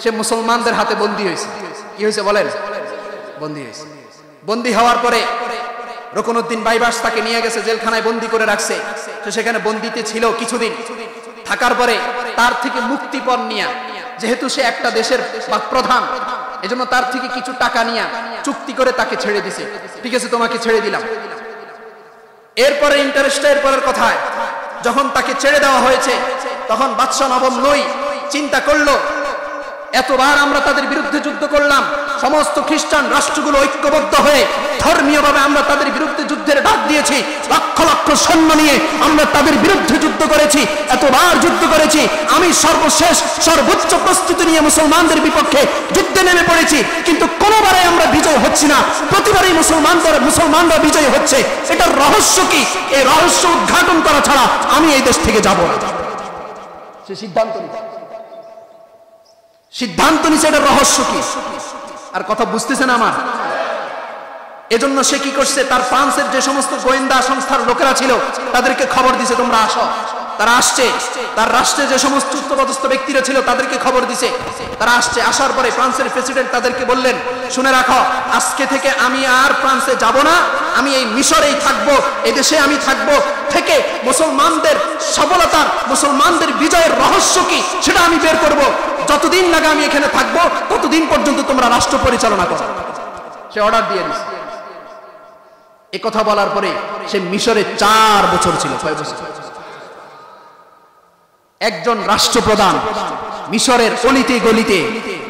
সে মুসলমানদের হাতে বন্দী হয়েছে। কি হয়েছে বলেন? বন্দী হয়েছে। বন্দী হওয়ার পরে রুকনুদ্দিন বাইবাস তাকে নিয়ে গেছে, জেলখানায় বন্দী করে রাখছে। সে সেখানে বন্দীতে ছিল কিছুদিন। থাকার পরে তার থেকে মুক্তিপণ নিয়ে, যেহেতু সে একটা দেশের প্রধান, এজন্য তার থেকে কিছু টাকা নিয়ে চুক্তি করে তাকে ছেড়ে দিছে। ঠিক আছে, তোমাকে ছেড়ে দিলাম। এরপরে ইন্টারেস্টটা এরপরের কথায়, যখন তাকে ছেড়ে দেওয়া হয়েছে তখন বাদশা নবম নই চিন্তা করলো, এতবার আমরা তাদের বিরুদ্ধে যুদ্ধ করলাম, সমস্ত খ্রিস্টান রাষ্ট্রগুলো ঐক্যবদ্ধ হয়ে ধর্মীয়ভাবে আমরা তাদের বিরুদ্ধে যুদ্ধের ডাক দিয়েছি, লক্ষ লক্ষ সৈন্য নিয়ে আমরা তাদের বিরুদ্ধে যুদ্ধ করেছি, এতবার যুদ্ধ করেছি, আমি সর্বশেষ সর্বোচ্চ প্রস্তুতি নিয়ে মুসলমানদের বিপক্ষে যুদ্ধে নেমে পড়েছি, কিন্তু কোনোবারে আমরা বিজয় হচ্ছি না, প্রতিবারই মুসলমানরা বিজয় হচ্ছে। এটার রহস্য কি? এই রহস্য উদ্ঘাটন করা ছাড়া আমি এই দেশ থেকে যাব না। সে সিদ্ধান্ত নিছে, এটার রহস্য কি? আর কথা বুঝতেছেন আমার? এজন্য সে কি করছে, তার ফ্রান্সের যে সমস্ত গোয়েন্দা সংস্থার লোকেরা ছিল তাদেরকে খবর দিছে, তোমরা আসো। তারা আসছে, তার রাষ্ট্রে যে সমস্ত উচ্চপদস্থ ব্যক্তিরা ছিল তাদেরকে খবর দিছে, তারা আসছে। আসার পরে ফ্রান্সের প্রেসিডেন্ট তাদেরকে বললেন, শুনে রাখো, আজকে থেকে আমি আর ফ্রান্সে যাব না, আমি এই মিশরেই থাকবো, এই দেশে আমি থাকবো, থেকে মুসলমানদের সফলতার, মুসলমানদের বিজয়ের রহস্য কি সেটা আমি বের করব। যতদিন লাগে আমি এখানে থাকবো, ততদিন পর্যন্ত তোমরা রাষ্ট্র পরিচালনা করো। সে অর্ডার দিয়ে দিছে। এ কথা বলার পরে সে মিশরে 4 বছর ছিল। 6 বছর। একজন রাষ্ট্রপ্রধান মিশরের অলিতে গলিতে,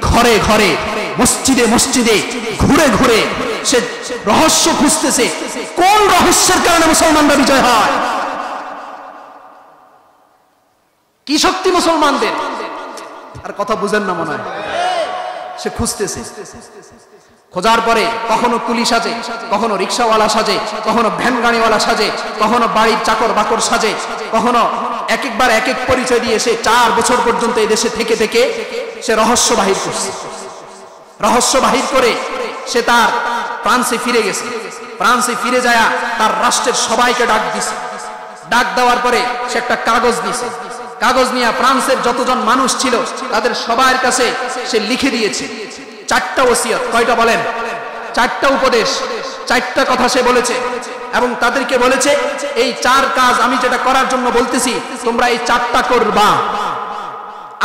ঘরে ঘরে, মসজিদে মসজিদে ঘুরে ঘুরে সে রহস্য খুঁজতেছে, কোন রহস্যের কারণে মুসলমানরা বিজয় হয়, কি শক্তি মুসলমানদের। আর কথা বুঝেন না মনে হয়? সে খুঁজতেছে। খোঁজার পরে কখনো কুলি সাজে, কখনো রিক্সাওয়ালা সাজে, কখনো ভ্যান গাড়িওয়ালা সাজে, কখনো বাড়ির চাকর বাকর সাজে, কখনো এক একবার এক এক পরিচয় দিয়ে সে 4 বছর পর্যন্ত এই দেশে থেকে থেকে সে রহস্য বাহির করছে। রহস্য বাহির করে সে তার ফ্রান্সে ফিরে গেছে। ফ্রান্সে ফিরে যায় তার রাষ্ট্রের সবাইকে ডাক দিছে। ডাক দেওয়ার পরে সে একটা কাগজ দিছে। কাগজ নিয়ে ফ্রান্সের যতজন মানুষ ছিল তাদের সবার কাছে সে লিখে দিয়েছে 4টা ওসিয়ত। কয়টা বলেন? 4টা উপদেশ, 4টা কথা সে বলেছে, এবং তাদেরকে বলেছে এই 4 কাজ আমি যেটা করার জন্য বলতেছি তোমরা এই 4টা করবা।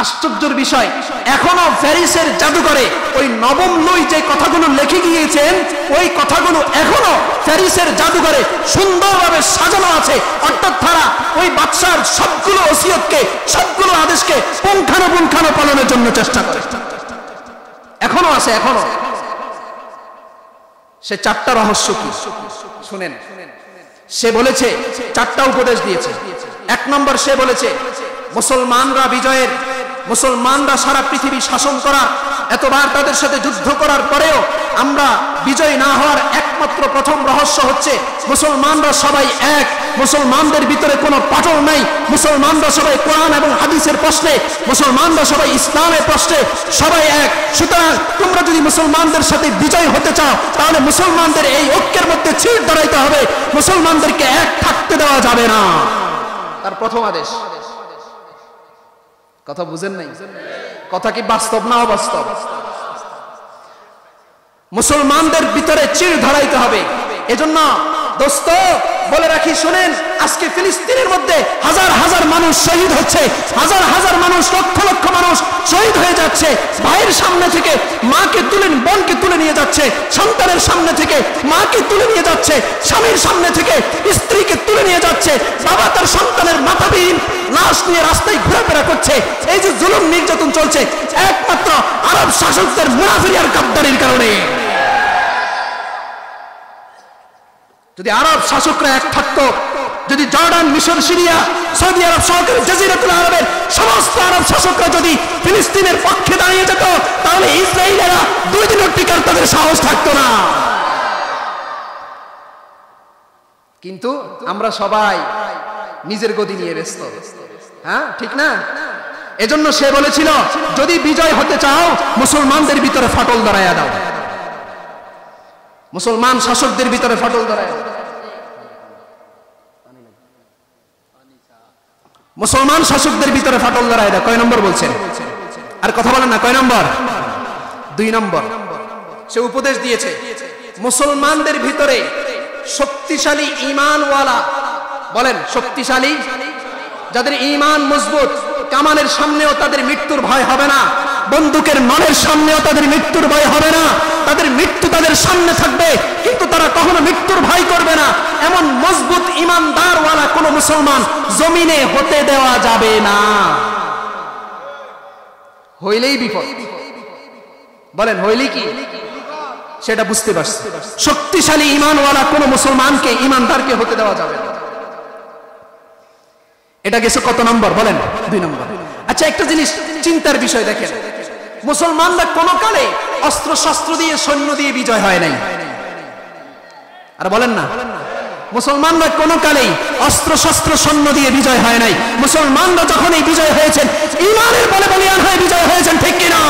আশ্চর্যের বিষয়, এখনো প্যারিসের জাদুঘরে ওই নবম লুই যে কথাগুলো লিখে গিয়েছেন ওই কথাগুলো এখনো প্যারিসের জাদুঘরে সুন্দরভাবে সাজানো আছে। অর্থাৎ তারা ওই বাদশার সবগুলো ওসিয়তকে, সবগুলো আদেশকে পুঙ্খানুপুঙ্খানু পালনের জন্য চেষ্টা করে, এখনো আছে। এখনো সে 4টা রহস্য কি শুনেন। সে বলেছে 4টা উপদেশ দিয়েছে। 1 নম্বর সে বলেছে মুসলমানরা বিজয়ের, মুসলমানরা সারা পৃথিবী শাসন করার, এতবার তাদের সাথে যুদ্ধ করার পরেও আমরা বিজয় না হওয়ার একমাত্র প্রথম রহস্য হচ্ছে মুসলমানরা সবাই এক, মুসলমানদের ভিতরে কোনো পাটল নাই, মুসলমানরা সবাই কোরআন এবং হাদিসের প্রশ্নে, মুসলমানরা সবাই ইসলামের প্রশ্নে সবাই এক। সুতরাং তোমরা যদি মুসলমানদের সাথে বিজয় হতে চাও তাহলে মুসলমানদের এই ঐক্যের মধ্যে ছিঁড় দাঁড়াইতে হবে, মুসলমানদেরকে এক থাকতে দেওয়া যাবে না। তার প্রথম আদেশ। কথা বুঝেন নাই? কথা কি বাস্তব না অবাস্তব? মুসলমানদের ভিতরে চির ধরাইতে হবে। এজন্য দোস্ত বলে রাখি, শুনেন, আজকে ফিলিস্তিনের মধ্যে হাজার হাজার মানুষ শহীদ হচ্ছে, হাজার হাজার মানুষ, লক্ষ লক্ষ মানুষ শহীদ হয়ে যাচ্ছে। ভাইয়ের সামনে থেকে মাকে তুলে, বোনকে তুলে নিয়ে যাচ্ছে, সন্তানের সামনে থেকে মাকে তুলে নিয়ে যাচ্ছে, স্বামীর সামনে থেকে স্ত্রীকে তুলে নিয়ে যাচ্ছে, বাবা তার সন্তানের মাথাবিহীন লাশ নিয়ে রাস্তায় ঘোরাফেরা করছে। এই যে জুলুম নির্যাতন চলছে একমাত্র আরব শাসকদের মুনাফিক আর গাদ্দারির কারণে। যদি আরব শাসকরা এক থাকতো, যদি জর্ডান, মিশর, সিরিয়া, সৌদি আরব সহকারে জাজিরাতুল আরবের সমস্ত আরব শাসকরা যদি ফিলিস্তিনের পক্ষে দাঁড়িয়ে যেত তাহলে ইসরায়েলেরা 2 দিনের টিকার তাদের সাহস থাকতো না। কিন্তু আমরা সবাই নিজের গদি নিয়ে ব্যস্ত, হ্যাঁ ঠিক না? এজন্য সে বলেছিল যদি বিজয় হতে চাও মুসলমানদের ভিতরে ফাটল ধরাইয়া দাও, মুসলমান শাসকদের ভিতরে ফাটল ধরাইয়া দাও, মুসলমান শাসকদের ভিতরে ফাটল ধরাইয়া দাও। কয় নম্বর বলছেন? আর কথা বলেন না, কয় নম্বর? 2 নম্বর সে উপদেশ দিয়েছে মুসলমানদের ভিতরে শক্তিশালী ঈমানওয়ালা, বলেন শক্তিশালী, যাদের ঈমান মজবুত, কামানের সামনেও তাদের মৃত্যুর ভয় হবে না, বন্দুকের নলের সামনেও তাদের মৃত্যুর ভয় হবে না, তাদের মৃত্যু তাদের সামনে থাকবে, কিন্তু তারা কখনো মৃত্যুর ভয় করবে না। এমন মজবুত ইমানদারওয়ালা কোন মুসলমান জমিনে হতে দেওয়া যাবে না। হইলেই বিপদ, বলেন হইলেই কি সেটা বুঝতে পারছি। শক্তিশালী ইমানওয়ালা কোন মুসলমানকে, ইমানদারকে হতে দেওয়া যাবে না। এটা গেছে কত নম্বর বলেন? 2 নম্বর। আচ্ছা, একটা জিনিস চিন্তার বিষয় দেখেন, মুসলমানরা কোন কালে অস্ত্র শস্ত্র দিয়ে, সৈন্য দিয়ে বিজয় হয় নাই। আর বলেন না, মুসলমানরা কোন কালেই অস্ত্র শস্ত্র সৈন্য দিয়ে বিজয় হয় নাই। মুসলমানরা যখন এই বিজয় হয়েছেন, ঈমানের বলে বলিয়ান হয়ে বিজয় হয়েছেন, ঠিক কিনা?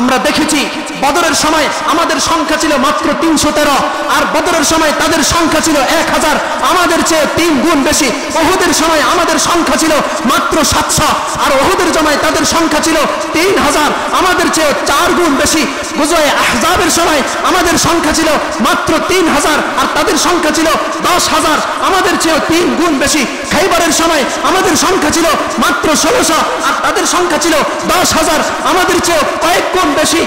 আমরা দেখেছি বদরের সময় আমাদের সংখ্যা ছিল মাত্র 313, আর বদরের সময় তাদের সংখ্যা ছিল 1000, আমাদের চেয়ে 3 গুণ বেশি। উহুদের সময় আমাদের সংখ্যা ছিল মাত্র 700, আর উহুদের সময় তাদের সংখ্যা ছিল 3000, আমাদের চেয়ে 4 গুণ বেশি। গজওয়ে আহজাবের সময় আমাদের সংখ্যা ছিল মাত্র 3000, আর তাদের সংখ্যা ছিল 10000, আমাদের চেয়ে 3 গুণ বেশি। খাইবারের সময় আমাদের সংখ্যা ছিল মাত্র 1600, আর তাদের সংখ্যা ছিল 10000, আমাদের চেয়ে কয়েক গুণ বেশি।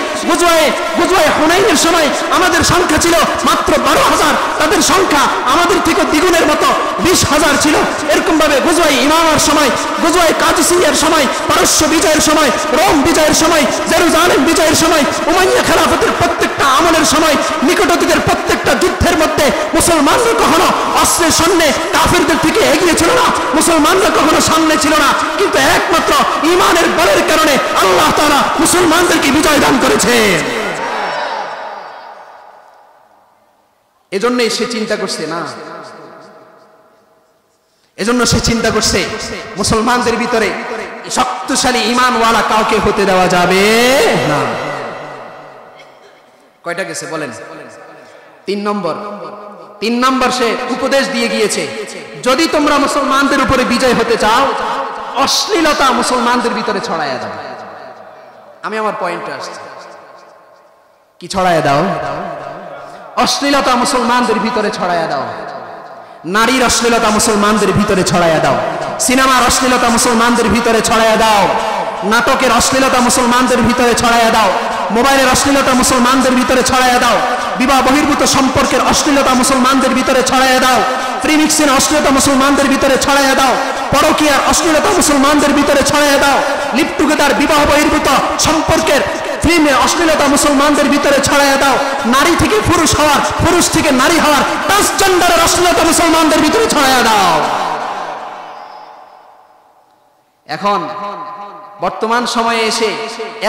গজওয়ে হুনাইনের সময় আমাদের সংখ্যা ছিল মাত্র 12000, তাদের সংখ্যা আমাদের থেকে দ্বিগুণের মতো 20000 ছিল। এরকম ভাবে গজওয়ে ইমামার সময়, গজওয়ে কাদিসিয়ার সময়, পারস্য বিজয়ের সময়, রোম বিজয়ের সময়, জেরুজালেম বিজয়ের সময়, উমাইয়া খেলাফতের প্রত্যেকটা আমলের সময়, নিকট অতীতের প্রত্যেকটা যুদ্ধের মধ্যে মুসলমানরা কখনো অস্ত্রের সামনে কাফেরদের থেকে এগিয়ে ছিল না, মুসলমানরা কখনো সামনে ছিল না, কিন্তু একমাত্র ঈমানের বলের কারণে আল্লাহ তাআলা মুসলমানদেরকে বিজয় দান করেছে। এজন্যই সে চিন্তা করছে না, এজন্য সে চিন্তা করছে মুসলমানদের ভিতরে শক্তিশালী ঈমানওয়ালা কাউকে হতে দেওয়া যাবে না। কয়টা গেছে বলেন? 3 নম্বর। 3 নম্বর সে উপদেশ দিয়ে গিয়েছে, যদি তোমরা মুসলমানদের উপরে বিজয় হতে চাও, অশ্লীলতা মুসলমানদের ভিতরে ছড়ায়া দাও। আমি আমার পয়েন্টে আসছি, কি ছড়ায়া দাও? অশ্লীলতা মুসলমানদের ভিতরে ছড়ায়া দাও। নারীর অশ্লীলতা মুসলমানদের ভিতরে ছড়ায়া দাও। সিনেমার অশ্লীলতা মুসলমানদের ভিতরে ছড়ায়া দাও। নাটকের অশ্লীলতা মুসলমানদের ভিতরে ছড়ায়া দাও। মোবাইলের অশ্লীলতা মুসলমানদের ভিতরে ছড়ায়া দাও। বিবাহ বহির্ভূত সম্পর্কের অশ্লীলতা মুসলমানদের ভিতরে ছড়ায়া দাও। প্রিমিক্সের অশ্লীলতা মুসলমানদের ভিতরে ছড়ায়া দাও। পরকীয়ার অশ্লীলতা মুসলমানদের ভিতরে ছড়ায়া দাও। লিভ টুগেদার, বিবাহ বহির্ভূত সম্পর্কের ফিল্মের অশ্লীলতা মুসলমানদের ভিতরে ছড়ায়া দাও। নারী থেকে পুরুষ হওয়ার, পুরুষ থেকে নারী হওয়ার, ট্রান্সজেন্ডারের অশ্লীলতা মুসলমানদের ভিতরে ছড়ায়া দাও। এখন বর্তমান সময়ে এসে,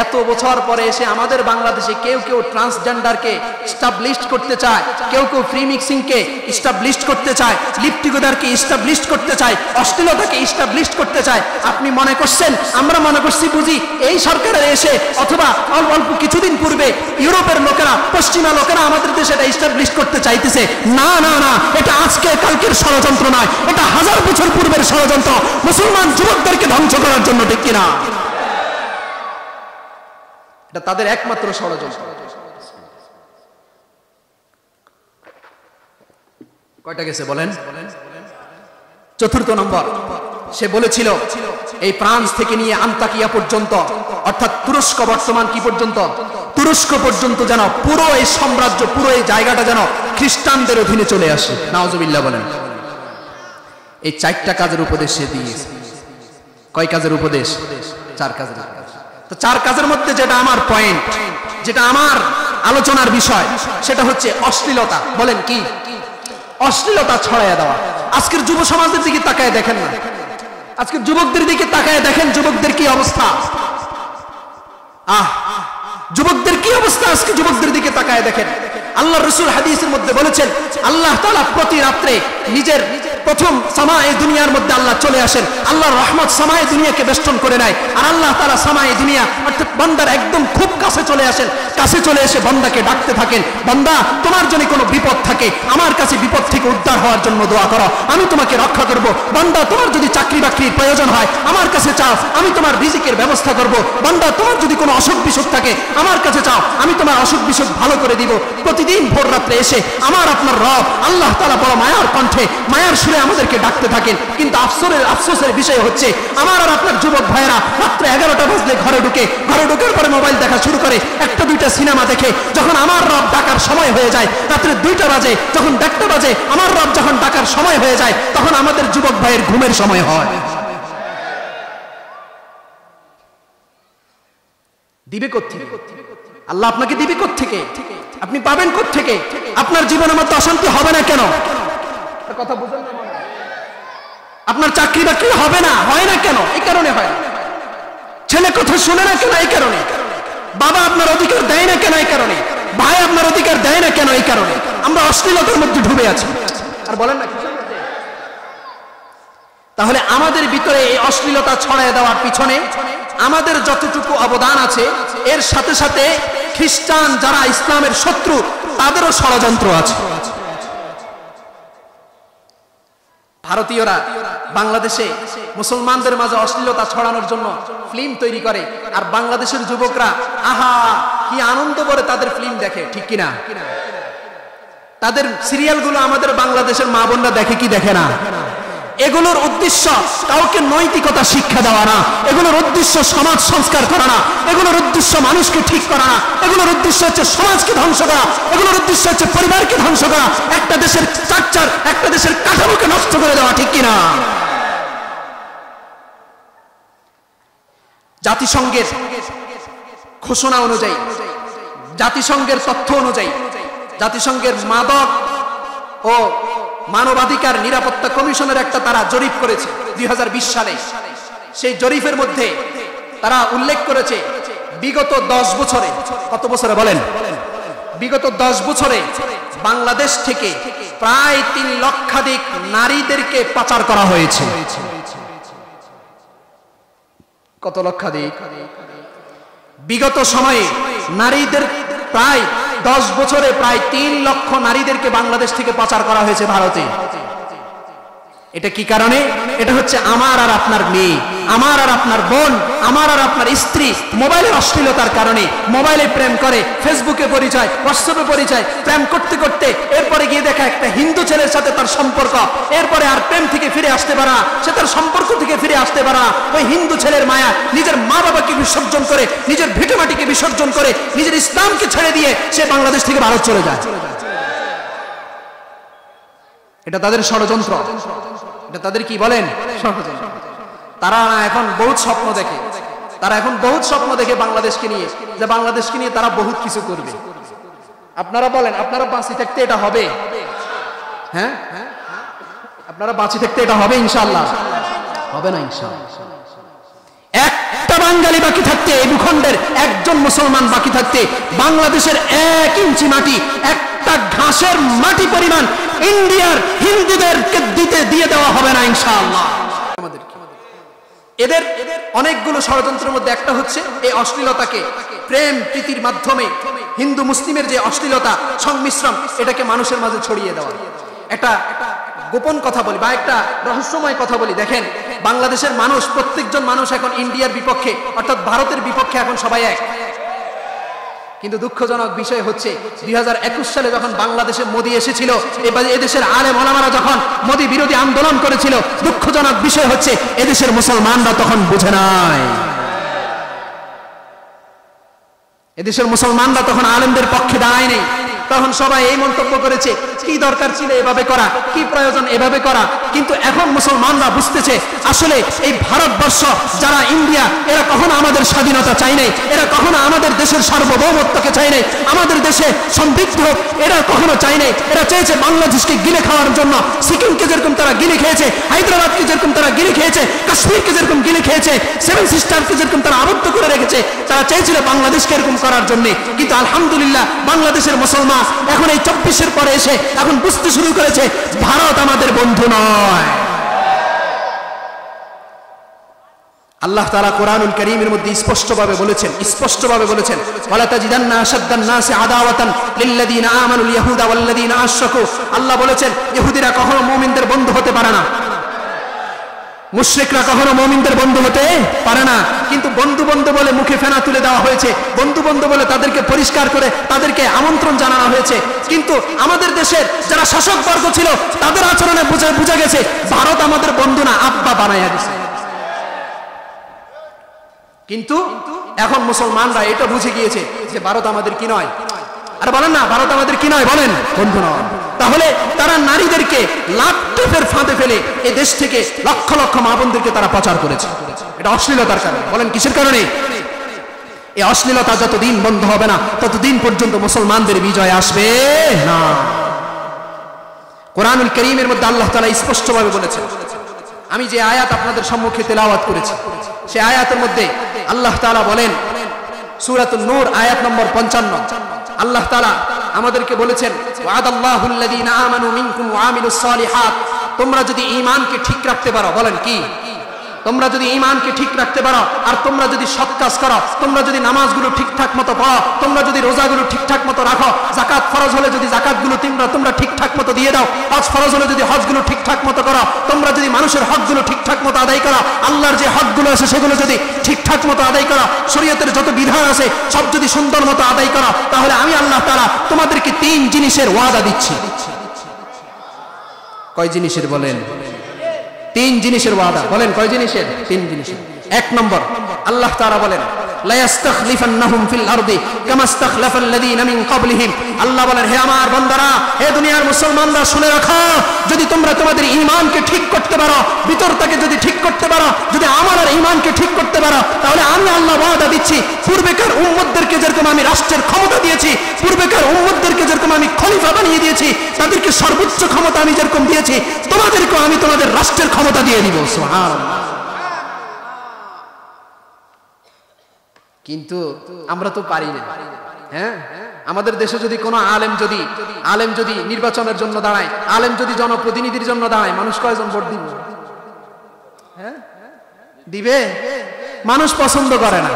এত বছর পরে এসে আমাদের বাংলাদেশে কেউ কেউ ট্রান্সজেন্ডারকে এস্টাবলিশড করতে চায়, কেউ কেউ ফ্রি মিক্সিংকে এস্টাবলিশড করতে চায়, লিভ টুগেদারকে এস্টাবলিশড করতে চায়, অশ্লীলতাকে এস্টাবলিশড করতে চায়। আপনি মনে করছেন, আমরা মনে করছি বুঝি এই সরকারের এসে, অথবা অল্প কিছুদিন পূর্বে ইউরোপের লোকেরা, পশ্চিমা লোকেরা আমাদের দেশে এটা এস্টাবলিশড করতে চাইতেছে। না না না, এটা আজকে কালকের ষড়যন্ত্র নয়, এটা 1000 বছর পূর্বের ষড়যন্ত্র, মুসলমান যুবকদেরকে ধ্বংস করার জন্য, ঠিক কিনা? এটা তাদের একমাত্র ষড়যন্ত্র। কয়টা গেছে বলেন? 4 নম্বর, সে বলেছিল এই ফ্রান্স থেকে নিয়ে আন্তাকিয়া পর্যন্ত, অর্থাৎ তুরস্ক, বর্তমান কি পর্যন্ত? তুরস্ক পর্যন্ত যেন পুরো এই সাম্রাজ্য, পুরো এই জায়গাটা যেন খ্রিস্টানদের অধীনে চলে আসে। নাউজুবিল্লাহ বলেন। এই 4টা কাজের উপদেশ সে দিয়েছে। কয় কাজের উপদেশ? 4 কাজের। তো 4 কাজের মধ্যে যেটা আমার পয়েন্ট, যেটা আমার আলোচনার বিষয়, সেটা হচ্ছে অশ্লীলতা। বলেন কি? অশ্লীলতা ছড়াইয়া দেওয়া। আজকের যুব সমাজের দিকে তাকায় দেখেন না, আজকের যুবকদের দিকে তাকায় দেখেন, যুবকদের কি অবস্থা। যুবকদের কি অবস্থা আজকে, যুবকদের দিকে তাকায় দেখেন। আল্লাহর রাসূল হাদিসের মধ্যে বলেছেন, আল্লাহ তাআলা প্রতি রাত্রে নিজের প্রথম সামায়ে দুনিয়ার মধ্যে আল্লাহ চলে আসেন, আল্লাহর রহমত সামায়ে দুনিয়াকে বেষ্টন করে নেয়, আর আল্লাহ তাআলা সামায়ে দুনিয়া অর্থাৎ বান্দার একদম খুব কাছে চলে আসেন। কাছে চলে এসে বান্দাকে ডাকতে থাকেন, বান্দা তোমার যদি কোনো বিপদ থাকে আমার কাছে বিপদ থেকে উদ্ধার হওয়ার জন্য দোয়া করো, আমি তোমাকে রক্ষা করব। বান্দা তোমার যদি চাকরি বাকরির প্রয়োজন হয় আমার কাছে চাও, আমি তোমার রিজিকের ব্যবস্থা করব। বান্দা তোমার যদি কোনো অসুখ বিসুখ থাকে আমার কাছে চাও, আমি তোমার অসুখ বিসুখ ভালো করে দিব। প্রতিদিন ভোর রাত্রে এসে আমার আপনার রব আল্লাহ তাআলা বড় মায়ার কণ্ঠে, মায়ার সুরে বলে আমাদেরকে ডাকতে থাকেন, কিন্তু আফসোসের বিষয় হচ্ছে আমার আর আপনার যুবক ভাইয়েরা মাত্র 11টা বাজলে ঘরে ঢুকের পরে মোবাইল দেখা শুরু করে, একটা দুইটা সিনেমা দেখে। যখন আমার রব ডাকার সময় হয়ে যায় রাত্রে 2টা বাজে, যখন 1টা বাজে আমার রব যখন ডাকার সময় হয়ে যায়, তখন আমাদের যুবক ভাইয়ের ঘুমের সময় হয়। দিবে কোত্থেকে? আল্লাহ আপনাকে দিবে কোত্থেকে? আপনি পাবেন কোত্থেকে? আপনার জীবনের মধ্যে অশান্তি হবে না কেন? কথা বুঝেন না? আপনার চাকরি বাকরি হবে না, হয় না কেন? এই কারণে হয় না। ছেলে কথা শুনে না কেন? এই কারণে। বাবা আপনার অধিকার দেয় না কেন? এই কারণে। ভাই আপনার অধিকার দেয় না কেন? এই কারণে। আমরা অশ্লীলতার মধ্যে ডুবে আছি। আর বলেন না, তাহলে আমাদের ভিতরে এই অশ্লীলতা ছড়ায় দেওয়ার পিছনে আমাদের যতটুকু অবদান আছে, এর সাথে সাথে খ্রিস্টান যারা ইসলামের শত্রু তাদেরও ষড়যন্ত্র আছে। ভারতীয়রা বাংলাদেশে মুসলমানদের মাঝে অশ্লীলতা ছড়ানোর জন্য ফিল্ম তৈরি করে, আর বাংলাদেশের যুবকরা আহা কি আনন্দ করে তাদের ফিল্ম দেখে, ঠিক কিনা? তাদের সিরিয়ালগুলো আমাদের বাংলাদেশের মা বোনরা দেখে কি দেখে না? এগুলোর উদ্দেশ্য কাউকে নৈতিকতা শিক্ষা দেওয়া না, এগুলোর উদ্দেশ্য সমাজ সংস্কার করা না, এগুলোর উদ্দেশ্য মানুষকে ঠিক করা না, এগুলোর উদ্দেশ্য হচ্ছে সমাজকে ধ্বংস করা, এগুলোর উদ্দেশ্য হচ্ছে পরিবারকে ধ্বংস করা, একটা দেশের স্ট্রাকচার, একটা দেশের কাঠামোকে নষ্ট করে দেওয়া, ঠিক কিনা? জাতিসংঘের ঘোষণা অনুযায়ী, জাতিসংঘের তথ্য অনুযায়ী, জাতিসংঘের মাদক ও মানবাধিকার নিরাপত্তা কমিশনের একটা তারা জরিপ করেছে 2020 সালে। সেই জরিপের মধ্যে তারা উল্লেখ করেছে বিগত 10 বছরে, কত বছরে বলেন? বিগত 10 বছরে বাংলাদেশ থেকে প্রায় 3 লক্ষাধিক নারীদেরকে পাচার করা হয়েছে। কত লক্ষাধিক? বিগত সময়ে নারীদের প্রায় 10 বছরে প্রায় 3 লক্ষ নারীদেরকে বাংলাদেশ থেকে পাচার করা হয়েছে ভারতে। এটা কি কারণে? এটা হচ্ছে আমার আর আপনার মেয়ে, আমার আর আপনার বোন, আমার আর আপনার স্ত্রী মোবাইলের অশ্লীলতার কারণে মোবাইলে প্রেম করে, ফেসবুকে পরিচয়, হোয়াটসঅ্যাপে পরিচয়, প্রেম করতে করতে এরপরে গিয়ে দেখা একটা হিন্দু ছেলের সাথে তার সম্পর্ক, এরপরে আর প্রেম থেকে ফিরে আসতে পারা, সে তার সম্পর্ক থেকে ফিরে আসতে পারা, ওই হিন্দু ছেলের মায়া নিজের মা বাবাকে বিসর্জন করে, নিজের ভিটেমাটিকে বিসর্জন করে, নিজের ইসলামকে ছেড়ে দিয়ে সে বাংলাদেশ থেকে ভারত চলে যায়। এটা তাদের ষড়যন্ত্র, এটা তাদের কি বলেন? ষড়যন্ত্র। তারা এখন বহুত স্বপ্ন দেখে, তারা এখন বহুত স্বপ্ন দেখে বাংলাদেশকে নিয়ে, যে বাংলাদেশকে নিয়ে তারা বহুত কিছু করবে। আপনারা বলেন, আপনারা বাঁচি থাকতে এটা হবে? হ্যাঁ, আপনারা বাঁচি থাকতে এটা হবে? ইনশাআল্লাহ হবে না। ইনশাআল্লাহ একটা বাঙালি বাকি থাকতে, এই ভূখণ্ডের একজন মুসলমান বাকি থাকতে, বাংলাদেশের 1 ইঞ্চি মাটি, একটা ঘাসের মাটি পরিমাণ ইন্ডিয়ার হিন্দুদেরকে দিয়ে দেওয়া হবে না ইনশাআল্লাহ। এদের অনেকগুলো ষড়যন্ত্রের মধ্যে একটা হচ্ছে এই অশ্লীলতাকে প্রেম প্রীতির মাধ্যমে হিন্দু মুসলিমের যে অশ্লীলতা সংমিশ্রণ, এটাকে মানুষের মাঝে ছড়িয়ে দেওয়া। একটা গোপন কথা বলি বা একটা রহস্যময় কথা বলি, দেখেন বাংলাদেশের মানুষ, প্রত্যেকজন মানুষ এখন ইন্ডিয়ার বিপক্ষে, অর্থাৎ ভারতের বিপক্ষে এখন সবাই এক। কিন্তু দুঃখজনক বিষয় হচ্ছে 2021 সালে যখন বাংলাদেশে মোদী এসেছিল, এদেশের আলেম ওলামারা যখন মোদী বিরোধী আন্দোলন করেছিল, দুঃখজনক বিষয় হচ্ছে এদেশের মুসলমানরা তখন বুঝে নাই। এদেশের মুসলমানরা তখন আলেমদের পক্ষে দাঁড়ায়নি। তখন সবাই এই মন্তব্য করেছে, কি দরকার ছিল এভাবে করা, কি প্রয়োজন এভাবে করা। কিন্তু এখন মুসলমানরা বুঝতেছে আসলে এই ভারতবর্ষ যারা ইন্ডিয়া, এরা কখনো আমাদের স্বাধীনতা চাই নাই, এরা কখনো আমাদের দেশের সার্বভৌমত্বকে চাই নাই, আমাদের দেশে সমৃদ্ধ হোক এরা কখনো চাই নাই। এরা চেয়েছে বাংলাদেশকে গিলে খাওয়ার জন্য। সিকিমকে যেরকম তারা গিলে খেয়েছে, হায়দ্রাবাদকে যেরকম তারা গিলে খেয়েছে, কাশ্মীরকে যেরকম গিলে খেয়েছে, 7 সিস্টারকে যেরকম তারা আবদ্ধ করে রেখেছে, তারা চেয়েছিল বাংলাদেশকে এরকম করার জন্য। কিন্তু আলহামদুলিল্লাহ বাংলাদেশের মুসলমান এখন এই 24-এর পরে এসে এখন বুঝতে শুরু করেছে ভারত আমাদের বন্ধু নয়। আল্লাহ তাআলা কোরআনুল কারীমের মধ্যে স্পষ্টভাবে বলেছেন ওয়ালা তাজিদান্না আশাদ্দান নাসি আদাওয়াতান লিল্লাযীনা আমানুল ইয়াহুদা ওয়াল্লাযীনা আশরাকু। আল্লাহ বলেছেন ইহুদিরা কখনো মুমিনদের বন্ধু হতে পারে না। মুশরিকরা কখনো মুমিনদের বন্ধু হতে পারে না, কিন্তু বন্ধু বন্ধু বলে মুখে ফেনা তুলে দেওয়া হয়েছে, বন্ধু বন্ধু বলে তাদেরকে পরিষ্কার করে তাদেরকে আমন্ত্রণ জানানো হয়েছে। কিন্তু আমাদের দেশের যারা শাসক বর্গ ছিল তাদের আচরণে বুঝা গেছে ভারত আমাদের বন্ধু না, আব্বা বানাইয়া দিছে। কিন্তু এখন মুসলমানরা এটা বুঝে গিয়েছে যে ভারত আমাদের কি নয়। আর বলেন না, ভারত আমাদের কি নয়, বলেন বন্ধু নয়। তাহলে তারা নারীদেরকে লাট্টুফের ফাঁদে ফেলে এই দেশ থেকে লক্ষ লক্ষ মা বোনদেরকে তারা প্রচার করেছে। এটা অশ্লীলতার কারণে। বলেন কিসের কারণে? এই অশ্লীলতা যতদিন বন্ধ হবে না ততদিন পর্যন্ত মুসলমানদের বিজয় আসবে না। কোরআনুল কারীমের মধ্যে আল্লাহ তাআলা স্পষ্টভাবে বলেছেন, আমি যে আয়াত আপনাদের সম্মুখে তেলাওয়াত করেছি সেই আয়াতের মধ্যে আল্লাহ তাআলা বলেন, সূরাতুন নূর আয়াত নম্বর 55, আল্লাহ তাআলা আমাদেরকে বলেছেন, ওয়াদাল্লাহুল্লাযীনা আমানু মিনকুম ওয়া আমিলুস সালিহাত, তোমরা যদি ঈমানকে ঠিক রাখতে পারো, বলেন কি, তোমরা যদি ঈমানকে ঠিক রাখতে পারো আর তোমরা যদি সৎ কাজ করো, তোমরা যদি নামাজগুলো ঠিকঠাক মতো পড়ো, তোমরা যদি রোজাগুলো ঠিকঠাক মতো রাখো, যাকাত ফরজ হলে যদি যাকাতগুলো তোমরা ঠিকঠাক মতো দিয়ে দাও, হজ ফরজ হলে যদি হজগুলো ঠিকঠাক মতো করো, তোমরা যদি মানুষের হকগুলো ঠিকঠাক মতো আদায় করো, আল্লাহর যে হকগুলো আছে সেগুলো যদি ঠিকঠাক মতো আদায় করো, শরীয়তের যত বিধান আছে সব যদি সুন্দর মতো আদায় করো, তাহলে আমি আল্লাহ তাআলা তোমাদেরকে 3 জিনিসের ওয়াদা দিচ্ছি। কয় জিনিসের বলেন? 3 জিনিসের ওয়াদা। বলেন কয় জিনিসের? 3 জিনিসের। 1 নম্বর, আল্লাহ তাআলা বলেন, লা ইস্তাখলিফান্নাহুম ফিল আরদি কামা ইস্তাখলাফাল্লাযীনা মিন ক্বাবলিহিম। আল্লাহ বলেন, হে আমার বান্দারা, হে দুনিয়ার মুসলমানরা, শুনে রাখো, যদি তোমরা তোমাদের ঈমানকে ঠিক করতে পারো, ভিতরটাকে যদি ঠিক করতে পারো, যদি আমল আর ঈমানকে ঠিক করতে পারো, তাহলে আমি আল্লাহ ওয়াদা দিচ্ছি, পূর্বেকার উম্মতদেরকে যেরকম আমি রাষ্ট্রের ক্ষমতা দিয়েছি, পূর্বেকার উম্মতদেরকে যেরকম আমি খলিফা বানিয়ে দিয়েছি, তাদেরকে সর্বোচ্চ ক্ষমতা আমি যেরকম দিয়েছি, তোমাদেরকেও আমি তোমাদের রাষ্ট্রের ক্ষমতা দিয়ে দিব। সুবহানাল্লাহ। কিন্তু আমরা তো পারি না। হ্যাঁ, আমাদের দেশে যদি কোনো আলেম যদি নির্বাচনের জন্য দাঁড়ায়, আলেম যদি জনপ্রতিনিধির জন্য দাঁড়ায়, মানুষ কয়জন ভোট দিবে? হ্যাঁ, দিবে? মানুষ পছন্দ করে না,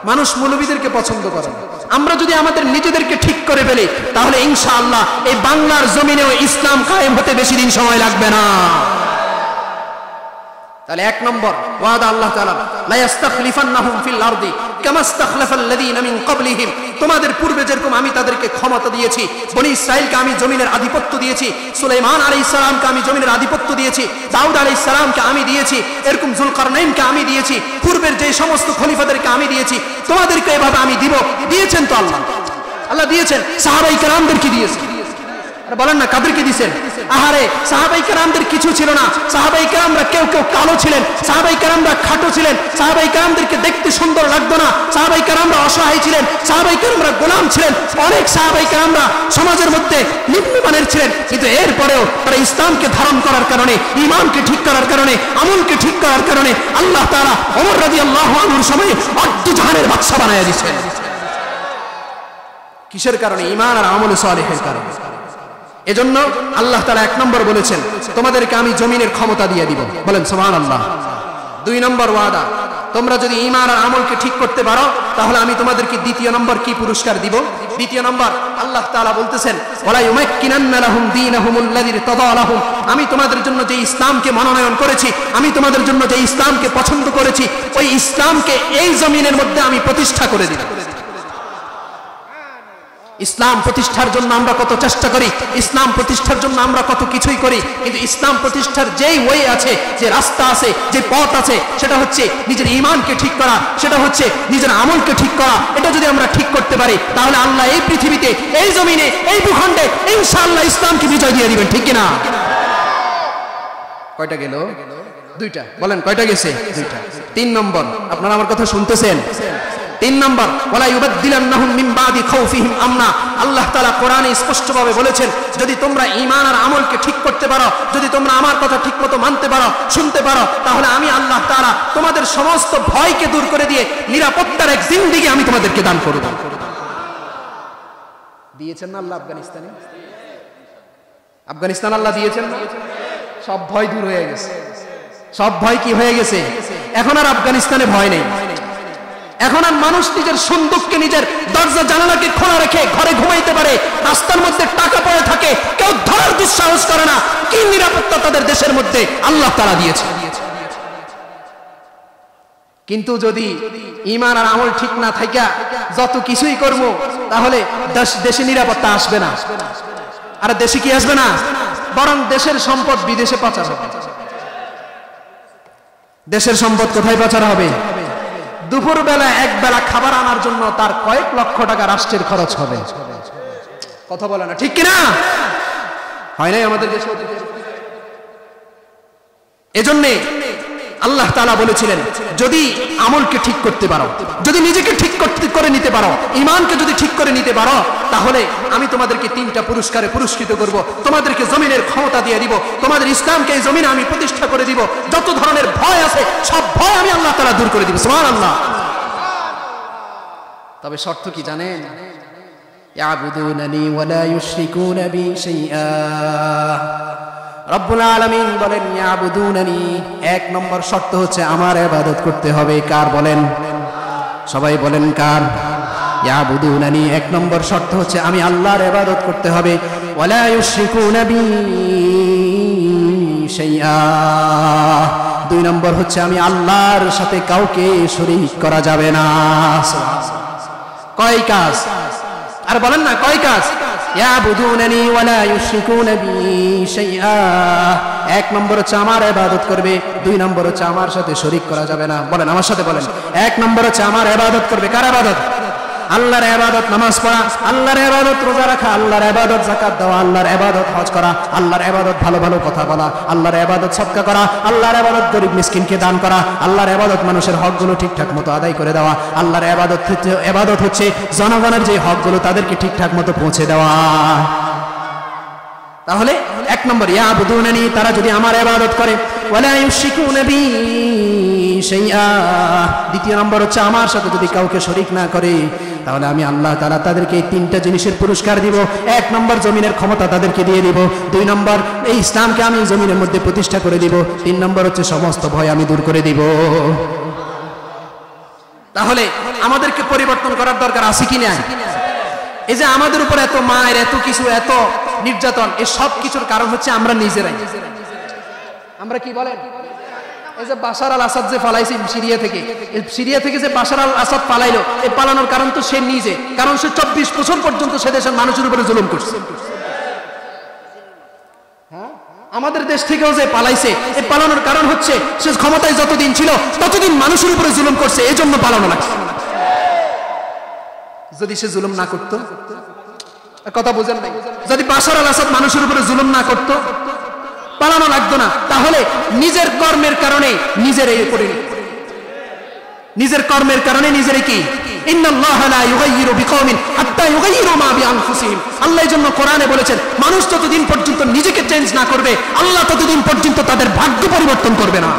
মানুষ মৌলবীদেরকে পছন্দ করে না। আমরা যদি আমাদের নিজেদেরকে ঠিক করে ফেলি, তাহলে ইনশাআল্লাহ এই বাংলার জমিনেও ইসলাম কায়েম হতে বেশি দিন সময় লাগবে না। তাহলে 1 নম্বর ওয়াদা আল্লাহ তাআলা, লা ইস্তাখলিফান্নাহুম ফিল আরদি কামা ইস্তাখলাফাল্লাযীনা মিন ক্বাবলিহিম। তোমাদের পূর্বে যেরকম আমি তাদেরকে ক্ষমতা দিয়েছি, বনি ইসরাইলকে আমি জমিনের আধিপত্য দিয়েছি, সুলাইমান আলাইহিস সালামকে আমি জমিনের আধিপত্য দিয়েছি, দাউদ আলাইহিস সালামকে আমি দিয়েছি, এরকম যুলকারনাইনকে আমি দিয়েছি, পূর্বের যে সমস্ত খলিফাদেরকে আমি দিয়েছি, তোমাদেরকে এভাবে আমি দিব। দিয়েছেন তো আল্লাহ দিয়েছেন। সাহাবায়ে কেরামদেরকে দিয়েছেন। আর বলেন না কাদেরকে দিয়েছেন? আহারে, সাহাবায়ে কেরামদের কিছু ছিল না। সাহাবায়ে কেরামরা কেউ কালো ছিলেন, সাহাবায়ে কেরামরা খাটো ছিলেন, সাহাবায়ে কেরামদেরকে দেখতে সুন্দর লাগতো না, সাহাবায়ে কেরামরা অসহায় ছিলেন, সাহাবায়ে কেরামরা গোলাম ছিলেন, অনেক সাহাবায়ে কেরামরা সমাজের মধ্যে নিম্নমানের ছিলেন। কিন্তু এরপরেও তারা ইসলামকে ধারণ করার কারণে, ঈমানকে ঠিক করার কারণে, আমলকে ঠিক করার কারণে আল্লাহ তাআলা ওমর রাদিয়াল্লাহু আনহুর সময়ে অর্ধ জাহানের বাদশা বানায়া দিয়েছেন। কিসের কারণে? ঈমান আর আমল সালেহের কারণে। এজন্য আল্লাহ তাআলা 1 নম্বর বলেছেন, তোমাদেরকে আমি জমিনের ক্ষমতা দিয়ে দিব। বলেন সুবহানাল্লাহ। 2 নম্বর ওয়াদা, তোমরা যদি ঈমান আর আমলকে ঠিক করতে পারো, তাহলে আমি তোমাদেরকে 2য় নম্বর কি পুরস্কার দিব? 2য় নম্বর আল্লাহ তাআলা বলতেছেন, ওয়ালা ইউমাক্কিনান্না লাহুম দীনাহুমুল্লাযী ইরতাদা লাহুম। আমি তোমাদের জন্য যে ইসলামকে মনোনয়ন করেছি, আমি তোমাদের জন্য যে ইসলামকে পছন্দ করেছি, ওই ইসলামকে এই জমিনের মধ্যে আমি প্রতিষ্ঠা করে দিব। ইসলাম প্রতিষ্ঠার জন্য আমরা কত চেষ্টা করি, ইসলাম প্রতিষ্ঠার জন্য আমরা কত কিছুই করি, কিন্তু ইসলাম প্রতিষ্ঠার যেই ওয়ে আছে, যে রাস্তা আছে, যে পথ আছে, সেটা হচ্ছে নিজের ঈমানকে ঠিক করা, সেটা হচ্ছে নিজের আমলকে ঠিক করা। এটা যদি আমরা ঠিক করতে পারি, তাহলে আল্লাহ এই পৃথিবীতে, এই জমিনে, এই ভূখণ্ডে ইনশাআল্লাহ ইসলামকে বিজয় দিয়ে দিবেন। ঠিক কিনা? কয়টা গেল? 2টা। বলেন কয়টা গেছে? 2টা। 3 নম্বর, আপনারা আমার কথা শুনতেছেন? 3 নম্বর, ওয়ালা ইউবাদদিলান্নাহুম মিন বাদি খাউফিহিম আমনা। আল্লাহ তাআলা কোরআনে স্পষ্টভাবে বলেছেন, যদি তোমরা ঈমান আর আমলকে ঠিক করতে পারো, যদি তোমরা আমার কথা ঠিকমতো মানতে পারো, শুনতে পারো, তাহলে আমি আল্লাহ তাআলা তোমাদের সমস্ত ভয়কে দূর করে দিয়ে নিরাপত্তার এক জিন্দেগি আমি তোমাদেরকে দান করব। দিয়েছেন না আল্লাহ আফগানিস্তানে? আফগানিস্তান আল্লাহ দিয়েছেন না? সব ভয় দূর হয়ে গেছে। সব ভয় কি হয়ে গেছে? এখন আর আফগানিস্তানে ভয় নেই। এখন আর মানুষ নিজের সন্দুককে, নিজের দরজা জানালাকে খোলা রেখে ঘরে ঘুমাইতে পারে, রাস্তার মধ্যে টাকা পড়ে থাকে, কেউ ধরার দুঃসাহস করে না। কি নিরাপত্তা তাদের দেশের মধ্যে আল্লাহ তাআলা দিয়েছে। কিন্তু যদি ঈমান আর আমল ঠিক না থাকা যত কিছুই করব, তাহলে দেশে নিরাপত্তা আসবে না। আর দেশে কি আসবে না, বরং দেশের সম্পদ বিদেশে পাচার হবে। দেশের সম্পদ কোথায় পাচার হবে? দুপুর বেলা এক বেলা খাবার আনার জন্য তার কয়েক লক্ষ টাকা রাষ্ট্রের খরচ হবে। কথা বলে না, ঠিক কিনা? হয় নাই আমাদের দেশে? এজন্য আল্লাহ তাআলা বলেছিলেন, যদি আমলকে ঠিক করতে পারো, যদি নিজেকে ঠিক করে নিতে পারো, ঈমানকে যদি ঠিক করে নিতে পারো, তাহলে আমি তোমাদেরকে 3টা পুরস্কারে পুরস্কৃত করব। তোমাদেরকে জমিনের ক্ষমতা দিয়ে দিব, তোমাদের ইসলামকে এই জমিনে আমি প্রতিষ্ঠা করে দিব। যত ধরনের ভয় আছে সব ভয় আমি আল্লাহ তাআলা দূর করে দিব। সুবহানাল্লাহ। তবে শর্ত কি জানেন? ইয়াবুদুনানি ওয়া লা ইউশরিকুনা বি শাইআ। রব্বুল আলামিন বলেন ইয়াবুদুনানি, 1 নম্বর শর্ত হচ্ছে আমার ইবাদত করতে হবে। কার বলেন? সবাই বলেন কার? ইয়াবুদুনানি 1 নম্বর শর্ত হচ্ছে আমি আল্লাহর ইবাদত করতে হবে। ওয়া লা ইউশরিকুনা বি শাইআ, 2 নম্বর হচ্ছে আমি আল্লাহর সাথে কাউকে শরীক করা যাবে না। কয় কাজ? আর বলেন না কয় কাজ? ইয়াবুদুনানি ওয়া লা ইউশরিকুনা বি শাইআ, 1 নম্বর হচ্ছে আমার ইবাদত করবে, 2 নম্বর হচ্ছে আমার সাথে শরীক করা যাবে না। বলেন আমার সাথে বলেন, 1 নম্বর হচ্ছে আমার ইবাদত করবে। কার ইবাদত? আল্লাহর ইবাদত, নামাজ পড়া, আল্লাহর ইবাদত রোজা রাখা, আল্লাহর ইবাদত যাকাত দেওয়া, আল্লাহর ইবাদত হজ করা, আল্লাহর ইবাদত ভালো ভালো কথা বলা, আল্লাহর ইবাদত সদকা করা, আল্লাহর ইবাদত গরীব মিসকিনকে দান করা, আল্লাহর ইবাদত মানুষের হকগুলো ঠিকঠাক মতো আদায় করে দেওয়া, আল্লাহর ইবাদত হচ্ছে জনগণের যে হকগুলো তাদেরকে ঠিকঠাক মতো পৌঁছে দেওয়া। তাহলে 1 নম্বর ইয়াবুদুনানি, তারা যদি আমার ইবাদত করে, ওয়া লা ইউশরিকুনা বি শাইআ, 2 নম্বর হচ্ছে আমার সাথে যদি কাউকে শরীক না করে, তাহলে আমি আল্লাহ তাআলা তাদেরকে এই 3টা জিনিসের পুরস্কার দিব। 1 নম্বর জমিনের ক্ষমতা তাদেরকে দিয়ে দিব, 2 নম্বর এই ইসলামকে আমি জমিনের মধ্যে প্রতিষ্ঠা করে দিব, 3 নম্বর হচ্ছে সমস্ত ভয় আমি দূর করে দিব। তাহলে আমাদেরকে পরিবর্তন করার দরকার আছে কি না? এই যে আমাদের উপর এত মায়ের, এত কিছু, এত নির্যাতন, এই সব কিছুর কারণ হচ্ছে আমরা নিজেরাই। আমরা কি বলেন? এই যে বাশার আল আসাদ যে পালাইছে সিরিয়া থেকে যে বাশার আল আসাদ পালাইলো, এই পালানোর কারণ তো সে নিজে, কারণ সে 24 বছর পর্যন্ত সে দেশের মানুষের উপরে জুলুম করছে। আমাদের দেশ থেকেও যে পালাইছে, এই পালানোর কারণ হচ্ছে সে ক্ষমতায় যতদিন ছিল ততদিন মানুষের উপরে জুলুম করছে, এই জন্য পালানো লাগছে। যদি সে জুলুম না করতো, কথা বুঝেন নাই, যদি বাশার আল আসাদ মানুষের উপরে জুলুম না করতো, পালানো লাগতো না। তাহলে নিজের কর্মের কারণে নিজের এই পরিণতি, নিজের কর্মের কারণে নিজের কি? ইন্নাল্লাহা লা ইউগাইয়িরু বিকওমিন হাত্তা ইউগাইয়িরু মা বিআনফুসিহিম। আল্লাহ এই জন্য কোরআনে বলেছেন, মানুষ যতদিন পর্যন্ত নিজেকে চেঞ্জ না করবে, আল্লাহ ততদিন পর্যন্ত তাদের ভাগ্য পরিবর্তন করবে না।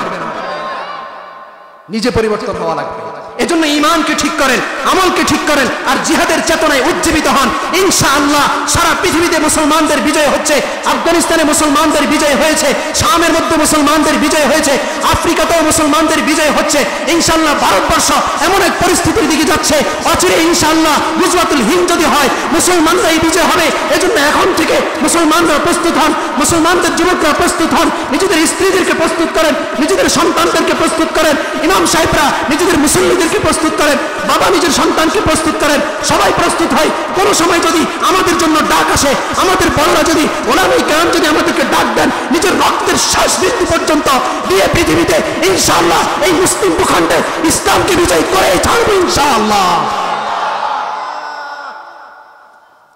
নিজে পরিবর্তন হওয়া লাগবে। এজন্য ঈমানকে ঠিক করেন, আমলকে ঠিক করেন, আর জিহাদের চেতনায় উজ্জীবিত হন। ইনশাআল্লাহ সারা পৃথিবীতে মুসলমানদের বিজয় হচ্ছে। আফগানিস্তানে মুসলমানদের বিজয় হয়েছে, শামের মধ্যে মুসলমানদের বিজয় হয়েছে, আফ্রিকাতেও মুসলমানদের বিজয় হচ্ছে। ইনশাআল্লাহ ভারতবর্ষ এমন এক পরিস্থিতির দিকে যাচ্ছে, অচিরে ইনশাআল্লাহ গুজরাতুল হিন্দ যদি হয়, মুসলমানরাই বিজয় হবে। এজন্য এখন থেকে মুসলমানরা প্রস্তুত হন, মুসলমানদের যুবকরা প্রস্তুত হন, নিজেদের স্ত্রীদেরকে প্রস্তুত করেন, নিজেদের সন্তানদেরকে প্রস্তুত করেন, ইমাম সাহেবরা নিজেদের মুসল্লিদেরকে প্রস্তুত করেন, বাবা নিজের সন্তানকে প্রস্তুত করেন, সবাই প্রস্তুত হয়। কোন সময় যদি আমাদের জন্য ডাক আসে, আমাদের বড়রা যদি, ওলামায়ে কেরাম যদি আমাদেরকে ডাক দেন, নিজের রক্তের শেষ বিন্দু পর্যন্ত দিয়ে পৃথিবীতে ইনশাআল্লাহ এই মুসলিম ভূখণ্ডে ইসলামকে বিজয় করে ছাড়ব ইনশাআল্লাহ।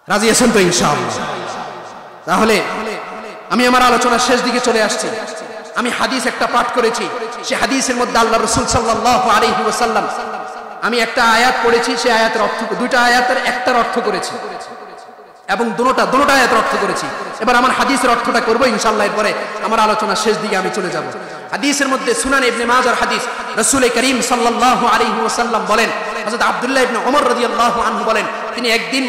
রাজি আছেন তো ইনশাআল্লাহ? তাহলে আমি আমার আলোচনার শেষ দিকে চলে আসছি। আমি হাদিস একটা পাঠ করেছি, সে হাদিসের মধ্যে আল্লাহ রাসূল সাল্লাল্লাহু আলাইহি ওয়াসাল্লাম, আমি একটা আয়াত পড়েছি, সেই আয়াতের অর্থ, 2টা আয়াতের একটার অর্থ করেছি এবং দুটোটা আয়াতের অর্থ করেছি। এবার আমার হাদিসের অর্থটা করব ইনশাআল্লাহ, এরপরে আমার আলোচনার শেষ দিকে আমি চলে যাব। হাদিসের মধ্যে সুনান ইবনে মাজার হাদিস, রাসূল করিম সাল্লাল্লাহু আলাইহি ওয়াসাল্লাম বলেন, হযরত আব্দুল্লাহ ইবনে ওমর রাদিয়াল্লাহু আনহু বলেন, তিনি একদিন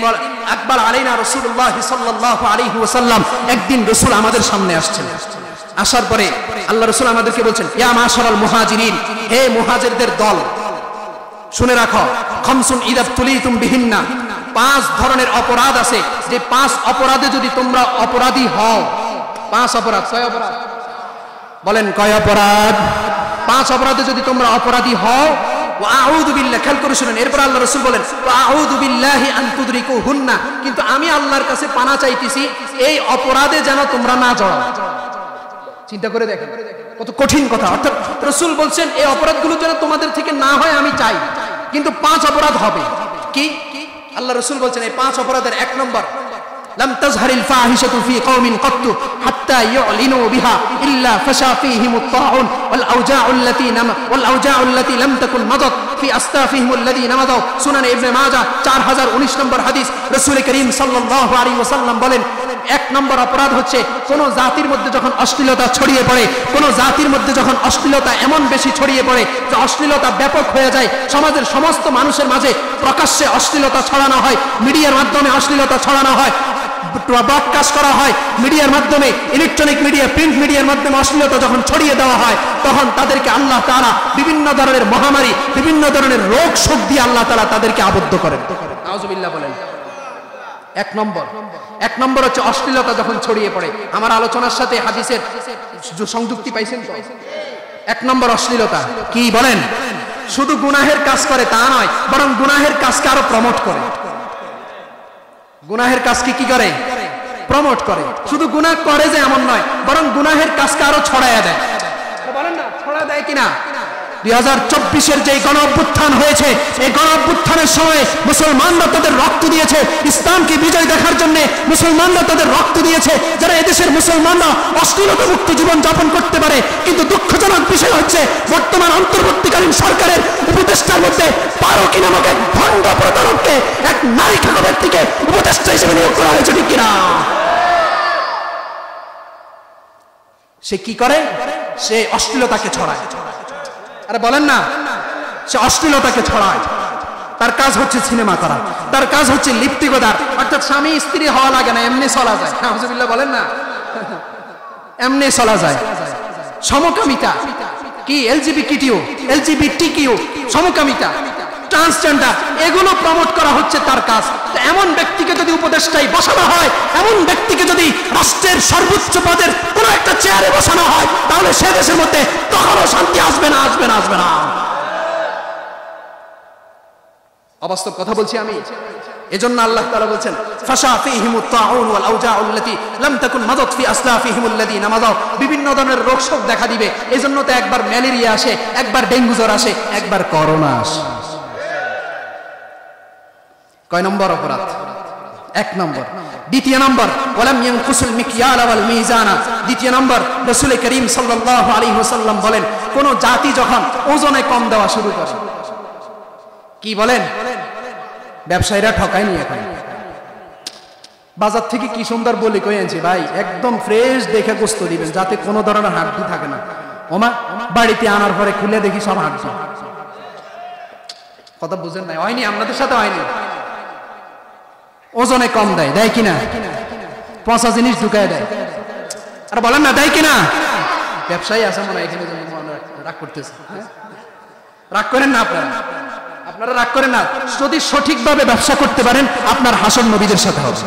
আকবার আলাইনা রাসূলুল্লাহ সাল্লাল্লাহু আলাইহি ওয়াসাল্লাম, একদিন রাসূল আমাদের সামনে আসছেন। আসার পরে আল্লাহ রাসূল আমাদেরকে বলছেন, ইয়া মাশারাল মুহাজিরিন, হে মুহাজিরদের দল, শুনে রাখো, খামসুন ইযা তুলিতুম বিহিন্না, 5 ধরনের অপরাধ আছে, যে 5 অপরাধে যদি তোমরা অপরাধী হও, 5 অপরাধ, 6 অপরাধ, বলেন কয় অপরাধ? 5 অপরাধে যদি তোমরা অপরাধী হও, ওয়া আউযু বিল্লাহ, খেয়াল করে শুনেন, এরপর আল্লাহ রাসূল বলেন ওয়া আউযু বিল্লাহি আন তুদরিকুহুন্না, কিন্তু আমি আল্লাহর কাছে পানা চাইতেছি এই অপরাধে যেন তোমরা না জড়াও। চিন্তা করে দেখেন কত কঠিন কথা। অর্থাৎ রাসূল বলছেন এই অপরাধগুলো যেন তোমাদের থেকে না হয় আমি চাই, কিন্তু 5 অপরাধ হবে। কি আল্লাহ রাসূল বলছেন এই 5 অপরাধের 1 নম্বর, لم تظهر الفاحشة في قوم قط حتى يعلنوا بها إلا فشى فيهم الطاعون والأوجاع التي لم تكن مضت في أسلافهم الذين مضوا। সুনান ইবনে মাজাহ 4019 নম্বর হাদিস। রাসূল করিম সাল্লাল্লাহু আলাইহি ওয়াসাল্লাম বলেন 1 নম্বর অপরাধ হচ্ছে কোন জাতির মধ্যে যখন অশ্লীলতা ছড়িয়ে পড়ে, কোন জাতির মধ্যে যখন অশ্লীলতা এমন বেশি ছড়িয়ে পড়ে যে অশ্লীলতা ব্যাপক হয়ে যায়, সমাজের সমস্ত মানুষের মাঝে প্রকাশ্যে অশ্লীলতা ছড়ানো হয়, মিডিয়ার মাধ্যমে অশ্লীলতা ছড়ানো হয়, ব্রডকাস্ট করা হয়, মিডিয়ার মাধ্যমে, ইলেকট্রনিক মিডিয়া, প্রিন্ট মিডিয়ার মাধ্যমে অশ্লীলতা যখন ছড়িয়ে দেওয়া হয়, তখন তাদেরকে আল্লাহ তাআলা বিভিন্ন ধরনের মহামারী, বিভিন্ন ধরনের রোগ শোক দিয়ে আল্লাহ তাআলা তাদেরকে আবদ্ধ করেন। নাউজুবিল্লাহ বলেন। 1 নম্বর হচ্ছে অশ্লীলতা যখন ছড়িয়ে পড়ে। আমার আলোচনার সাথে হাদিসের সংযুক্তি পাইছেন তো? 1 নম্বর অশ্লীলতা কি বলেন? শুধু গুনাহের কাজ করে তা নয়, বরং গুনাহের কাজকে আরো প্রমোট করে। গুনাহের কাজকে কি করে? প্রমোট করে। শুধু গুনাহ করে যে এমন নয়, বরং গুনাহের কাজকে আরো ছড়ায়া দেয়। বলেন না, ছড়া দেয় কিনা? 2024-এর যে গণ অভ্যুত্থান হয়েছে, এই গণ অভ্যুত্থানের সময় মুসলমানরা তাদের রক্ত দিয়েছে, ইসলামকে বিজয় দেখার জন্য মুসলমানরা তাদের রক্ত দিয়েছে, যারা এদেশের মুসলমানরা অশ্লীলতা মুক্ত জীবন যাপন করতে পারে। কিন্তু দুঃখজনক বিষয় হচ্ছে বর্তমান অন্তর্বর্তীকালীন সরকারের উপদেষ্টার মধ্যে পারকি নামক এক ভণ্ড প্রতারককে, এক নারী খাকা ব্যক্তিকে উপদেষ্টা হিসেবে নিয়োগ করা হয়েছে, ঠিক কিনা? সে কি করে? সে অশ্লীলতাকে ছড়ায়। আরে বলেন না, সে অশ্লীলতাকে ছড়ায়। তার কাজ হচ্ছে সিনেমা করা, তার কাজ হচ্ছে লিপ্তিকতার। অর্থাৎ স্বামী স্ত্রী হওয়া লাগে না, এমনি চলা যায়। নাউজুবিল্লাহ বলেন না, এমনি চলা যায়। সমকামিতা কি? এলজিবিটিকিউ, সমকামিতা, ট্রান্সজেন্ডার, এগুলো প্রমোট করা হচ্ছে তার কাজ। এমন ব্যক্তিকে যদি উপদেষ্টায় বসানো হয়, এমন ব্যক্তিকে যদি রাষ্ট্রের সর্বোচ্চ পদের কোন একটা চেয়ারে বসানো হয়, তাহলে সে দেশের মধ্যে কখনো শান্তি আসবে না, আসবে না, আসবে না। অবাস্তব কথা বলছি আমি। এজন্য আল্লাহ তাআলা বলছেন ফাশা ফীহিমুত তাউন ওয়াল আউজাউল্লাতী লাম তাকুন মাদাত ফি আসলাফিহিমুল্লাযীনা মাদাউ। বিভিন্ন ধরনের রোগ শোক দেখা দিবে। এজন্য তো একবার ম্যালেরিয়া আসে, একবার ডেঙ্গু জ্বর আসে, একবার করোনা আসে। কয় নম্বর অপরাধ? 1 নম্বর। 2 নম্বর, ওয়ালাম ইয়ানকুসুল মিকয়াল ওয়াল মিজানা। 2 নম্বর, রাসূল করিম সাল্লাল্লাহু আলাইহি ওয়াসাল্লাম বলেন কোন জাতি যখন ওজনে কম দেওয়া শুরু করে, কি বলেন? ব্যবসায়ীরা ঠকায়নি। এখন বাজার থেকে কি সুন্দর বলি কই আনছি ভাই, একদম ফ্রেশ দেখে গোস্ত দিবেন, যাতে কোনো ধরনের হাড্ডি থাকে না। ওমা বাড়িতে আনার পরে খুলে দেখি সব হাড্ডি। কথা বুঝেন নাই? হয়নি? আপনাদের সাথে হয়নি? ওজনে কম দেয়, দেয় কিনা? পচা জিনিস ঢুকায় দেয়। আর বলেন না, দেয় কিনা? ব্যবসায়ী আছে মনে হয় এখানে, রাগ করতেছে। রাগ করেন না আপনারা, আপনারা রাগ করেন না। যদি সঠিকভাবে ব্যবসা করতে পারেন, আপনার হাসন নবীদের সাথে হবে।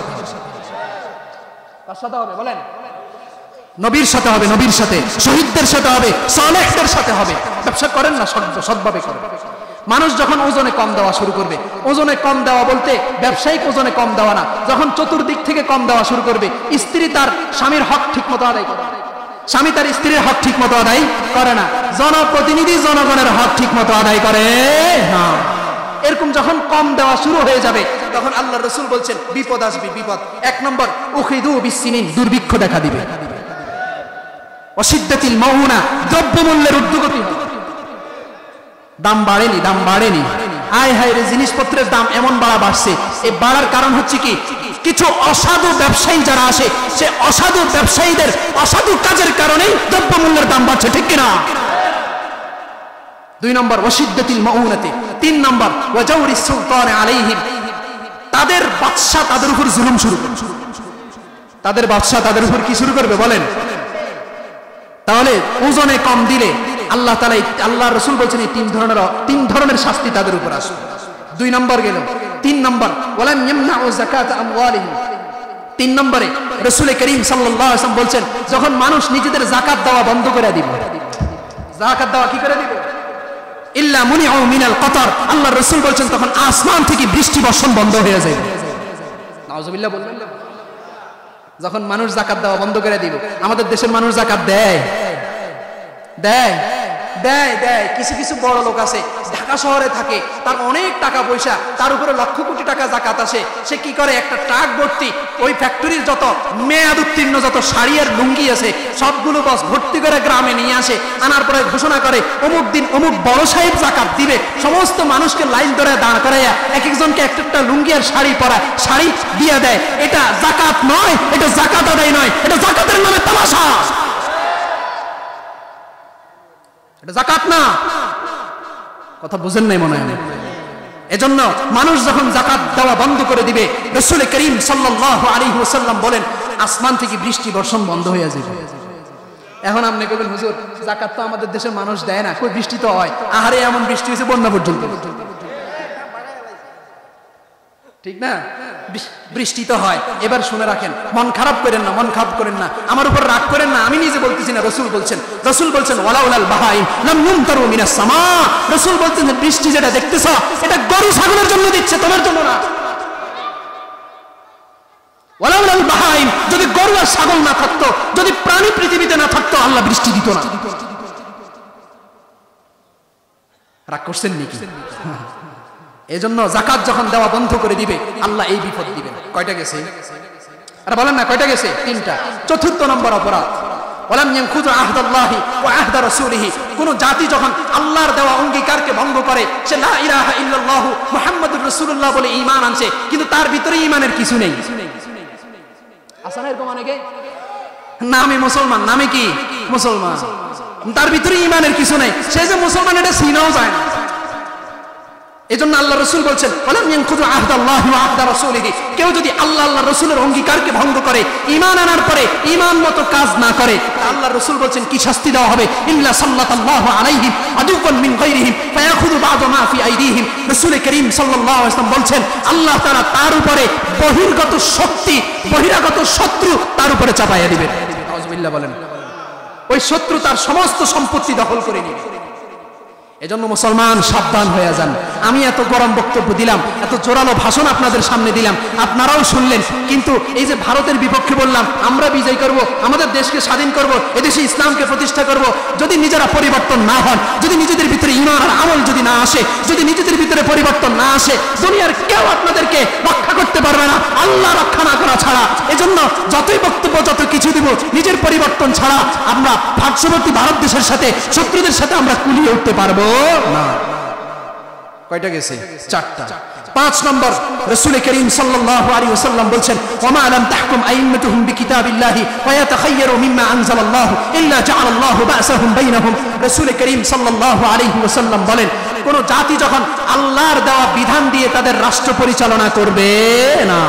কার সাথে হবে বলেন? নবীর সাথে হবে, নবীর সাথে, শহীদদের সাথে হবে, সালেহদের সাথে হবে। ব্যবসা করেন না, সৎভাবে করেন। মানুষ যখন ওজনে কম দেওয়া শুরু করবে, ওজনে কম দেওয়া বলতে ব্যবসায়িক ওজনে কম দেওয়া না, যখন চতুর্দিক থেকে কম দেওয়া শুরু করবে, স্ত্রী তার স্বামীর হক ঠিক মতো আদায় করে, স্বামী তার স্ত্রীর হক ঠিক মতো আদায় করে না, জনপ্রতিনিধি জনগণের হক ঠিক মতো আদায় করে না, এরকম যখন কম দেওয়া শুরু হয়ে যাবে, তখন আল্লাহ রাসূল বলছেন বিপদ আসবে, বিপদ। 1 নম্বর, উখিদু বিসসিনিন, দুর্ভিক্ষ দেখা দিবে। অসিদ্দাতিল মাউনা, দ্রব্যমূল্যের ঊর্ধ্বগতি হবে। দাম বাড়েনি, দাম বাড়েনি, আয় হায় রে, জিনিসপত্রের দাম এমন বাড়ছে। এই বাড়ার কারণ হচ্ছে কি? কিছু অসাধু ব্যবসায়ী যারা আসে, সে অসাধু ব্যবসায়ীদের অসাধু কাজের কারণেই দ্রব্যমূল্যের দাম বাড়ছে, ঠিক কিনা? 2 নম্বর, ওয়াশিদ্দাতিল মাউনাতি। 3 নম্বর, ওয়াজাউরিস সুলতান আলাইহিম, তাদের বাদশা তাদের উপর জুলুম শুরু করবে। তাদের বাদশা তাদের উপর কি শুরু করবে বলেন? তাহলে ওজনে কম দিলে আল্লাহ তাআলা, আল্লাহ রাসূল বলেছেন এই 3 ধরনের শাস্তি তাদের উপর আসবে। 2 নম্বর গেল। 3 নম্বর, ওয়ালাম ইয়ামনাউ যাকাত আমওয়ালিহিম। 3 নম্বরে রাসূল করিম সাল্লাল্লাহু আলাইহি ওয়াসাল্লাম বলেন যখন মানুষ নিজেদের যাকাত দেওয়া বন্ধ করে দিবে, যাকাত দেওয়া কি করে দিবে? ইল্লা মুনিউ মিনাল কতর, আল্লাহর রাসূল বলেন তখন আসমান থেকে বৃষ্টি বর্ষণ বন্ধ হয়ে যাবে। নাউজুবিল্লাহ বললেন। যখন মানুষ যাকাত দেওয়া বন্ধ করে দিল, আমাদের দেশের মানুষ যাকাত দেয় দেয় দেয় দেয় কিছু কিছু বড় লোক আছে, ঢাকা শহরে থাকে, তার অনেক টাকা পয়সা, তার উপরে লক্ষ কোটি টাকা যাকাত আসে। সে কি করে, একটা ট্রাক ভর্তি ওই ফ্যাক্টরির যত মেয়াদ উত্তীর্ণ যত শাড়ি আর লুঙ্গি আছে সবগুলো বস ভর্তি করে গ্রামে নিয়ে আসে। আনার পরে ঘোষণা করে অমুক দিন অমুক বড় সাহেব যাকাত দিবে। সমস্ত মানুষকে লাইন ধরে দাঁড় করাইয়া এক একজনকে একটা লুঙ্গি আর শাড়ি পরা, শাড়ি দিয়ে দেয়। এটা যাকাত নয়, এটা যাকাত আদায় নয়, এটা যাকাতের নামে তামাশা, এটা যাকাত না। কথা বুঝেন নাই মনে হয়। এজন্য মানুষ যখন যাকাত দেওয়া বন্ধ করে দিবে, রাসূল করিম সাল্লাল্লাহু আলাইহি ওয়াসাল্লাম বলেন আসমান থেকে বৃষ্টি বর্ষণ বন্ধ হয়ে যাবে। এখন আপনি বলবেন হুজুর যাকাত তো আমাদের দেশের মানুষ দেয় না, কই বৃষ্টি তো হয়। আহারে এমন বৃষ্টি হয়েছে বন্যা পর্যন্ত, ঠিক না? বৃষ্টি তো হয়। এবার শুনে রাখেন, মন খারাপ করেন না, মন খারাপ করেন না, আমার উপর রাগ করেন না, আমি নিজে বলতেছি না, রাসূল বলছেন। রাসূল বলছেন ওয়ালাউলাল বাহাইম লাম ইউমতারু মিনাস সামা। রাসূল বলছেন বৃষ্টি যেটা দেখতেছ এটা গরু ছাগলের জন্য দিচ্ছে, তোমার জন্য না। ওয়ালাউলাল বাহাইম, যদি গরু আর ছাগল না থাকতো, যদি প্রাণী পৃথিবীতে না থাকতো, আল্লাহ বৃষ্টি দিত না। রাগ করছেন নাকি? এজন্য যাকাত যখন দেওয়া বন্ধ করে দিবে আল্লাহ এই বিপদ দিবেন। কয়টা গেছে? আরে বলেন না কয়টা গেছে? 3টা। চতুর্থ নম্বর অপরাধ, ওয়ালাম ইয়ানকুযু আহদাল্লাহি ওয়া আহদা রাসূলিহি। কোন জাতি যখন আল্লাহর দেওয়া অঙ্গীকারকে ভঙ্গ করে, সে লা ইলাহা ইল্লাল্লাহু মুহাম্মাদুর রাসূলুল্লাহ বলে ঈমান আনছে, কিন্তু তার ভিতরে ঈমানের কিছু নেই। আছে না এরকম অনেকে? নামে মুসলমান, নামে কি মুসলমান, তার ভিতরে ঈমানের কিছু নেই, সে যে মুসলমান এটা চিনাও যায় না। এজন্য আল্লাহ রাসূল বলছেন ওয়ালাম ইয়ানকুযু আহদাল্লাহি ওয়া আহদা রাসূলিহি। কেউ যদি আল্লাহ আল্লাহর রাসূলের অঙ্গীকারকে ভঙ্গ করে, ঈমান আনার পরে ঈমান মতো কাজ না করে, আল্লাহর রাসূল বলছেন কি শাস্তি দেওয়া হবে? ইল্লা সাল্লাল্লাহু আলাইহিম আদুকুন মিন গায়রিহিম ফায়াখুযু বা'দা মা ফি আইদিহিম। রাসূল করিম সাল্লাল্লাহু আলাইহি ওয়াসাল্লাম বলছেন আল্লাহ তাআলা তার উপরে বহির্গত শক্তি, বহিরাগত শত্রু তার উপরে চাপাইয়া দিবেন। আউযুবিল্লাহ বলেন। ওই শত্রু তার সমস্ত সম্পত্তি দখল করে নেবে। এজন্য মুসলমান সাবধান হয়ে যান। আমি এত গরম বক্তব্য দিলাম, এত জোরালো ভাষণ আপনাদের সামনে দিলাম, আপনারাও শুনলেন, কিন্তু এই যে ভারতের বিপক্ষে বললাম আমরা বিজয় করব, আমাদের দেশকে স্বাধীন করব, এদেশে ইসলামকে প্রতিষ্ঠা করব, যদি নিজেরা পরিবর্তন না হন, যদি নিজেদের ভিতরে ঈমান আর আমল যদি না আসে, যদি নিজেদের ভিতরে পরিবর্তন না আসে, দুনিয়ার কেউ আপনাদেরকে রক্ষা করতে পারবে না, আল্লাহ রক্ষা না করা ছাড়া। এজন্য যতই বক্তব্য যত কিছু দিব, নিজের পরিবর্তন ছাড়া আমরা পার্শ্ববর্তী ভারত দেশের সাথে, শত্রুদের সাথে আমরা কুলিয়ে উঠতে পারবো না। কয়টা গেছে? 4টা। 5 নম্বর, রাসূল করিম সাল্লাল্লাহু আলাইহি ওয়াসাল্লাম বলেন ওয়া লাম তাহকুম আইম্মাতুহুম বিকিতাবিল্লাহি ওয়া ইয়াতাখায়্যারু মিম্মা আনজালাল্লাহু ইল্লা জাআলাল্লাহু বা'সাহুম বাইনাহুম। রাসূল করিম সাল্লাল্লাহু আলাইহি ওয়াসাল্লাম বলেন কোন জাতি যখন আল্লাহর দেওয়া বিধান দিয়ে তাদের রাষ্ট্র পরিচালনা করবে না,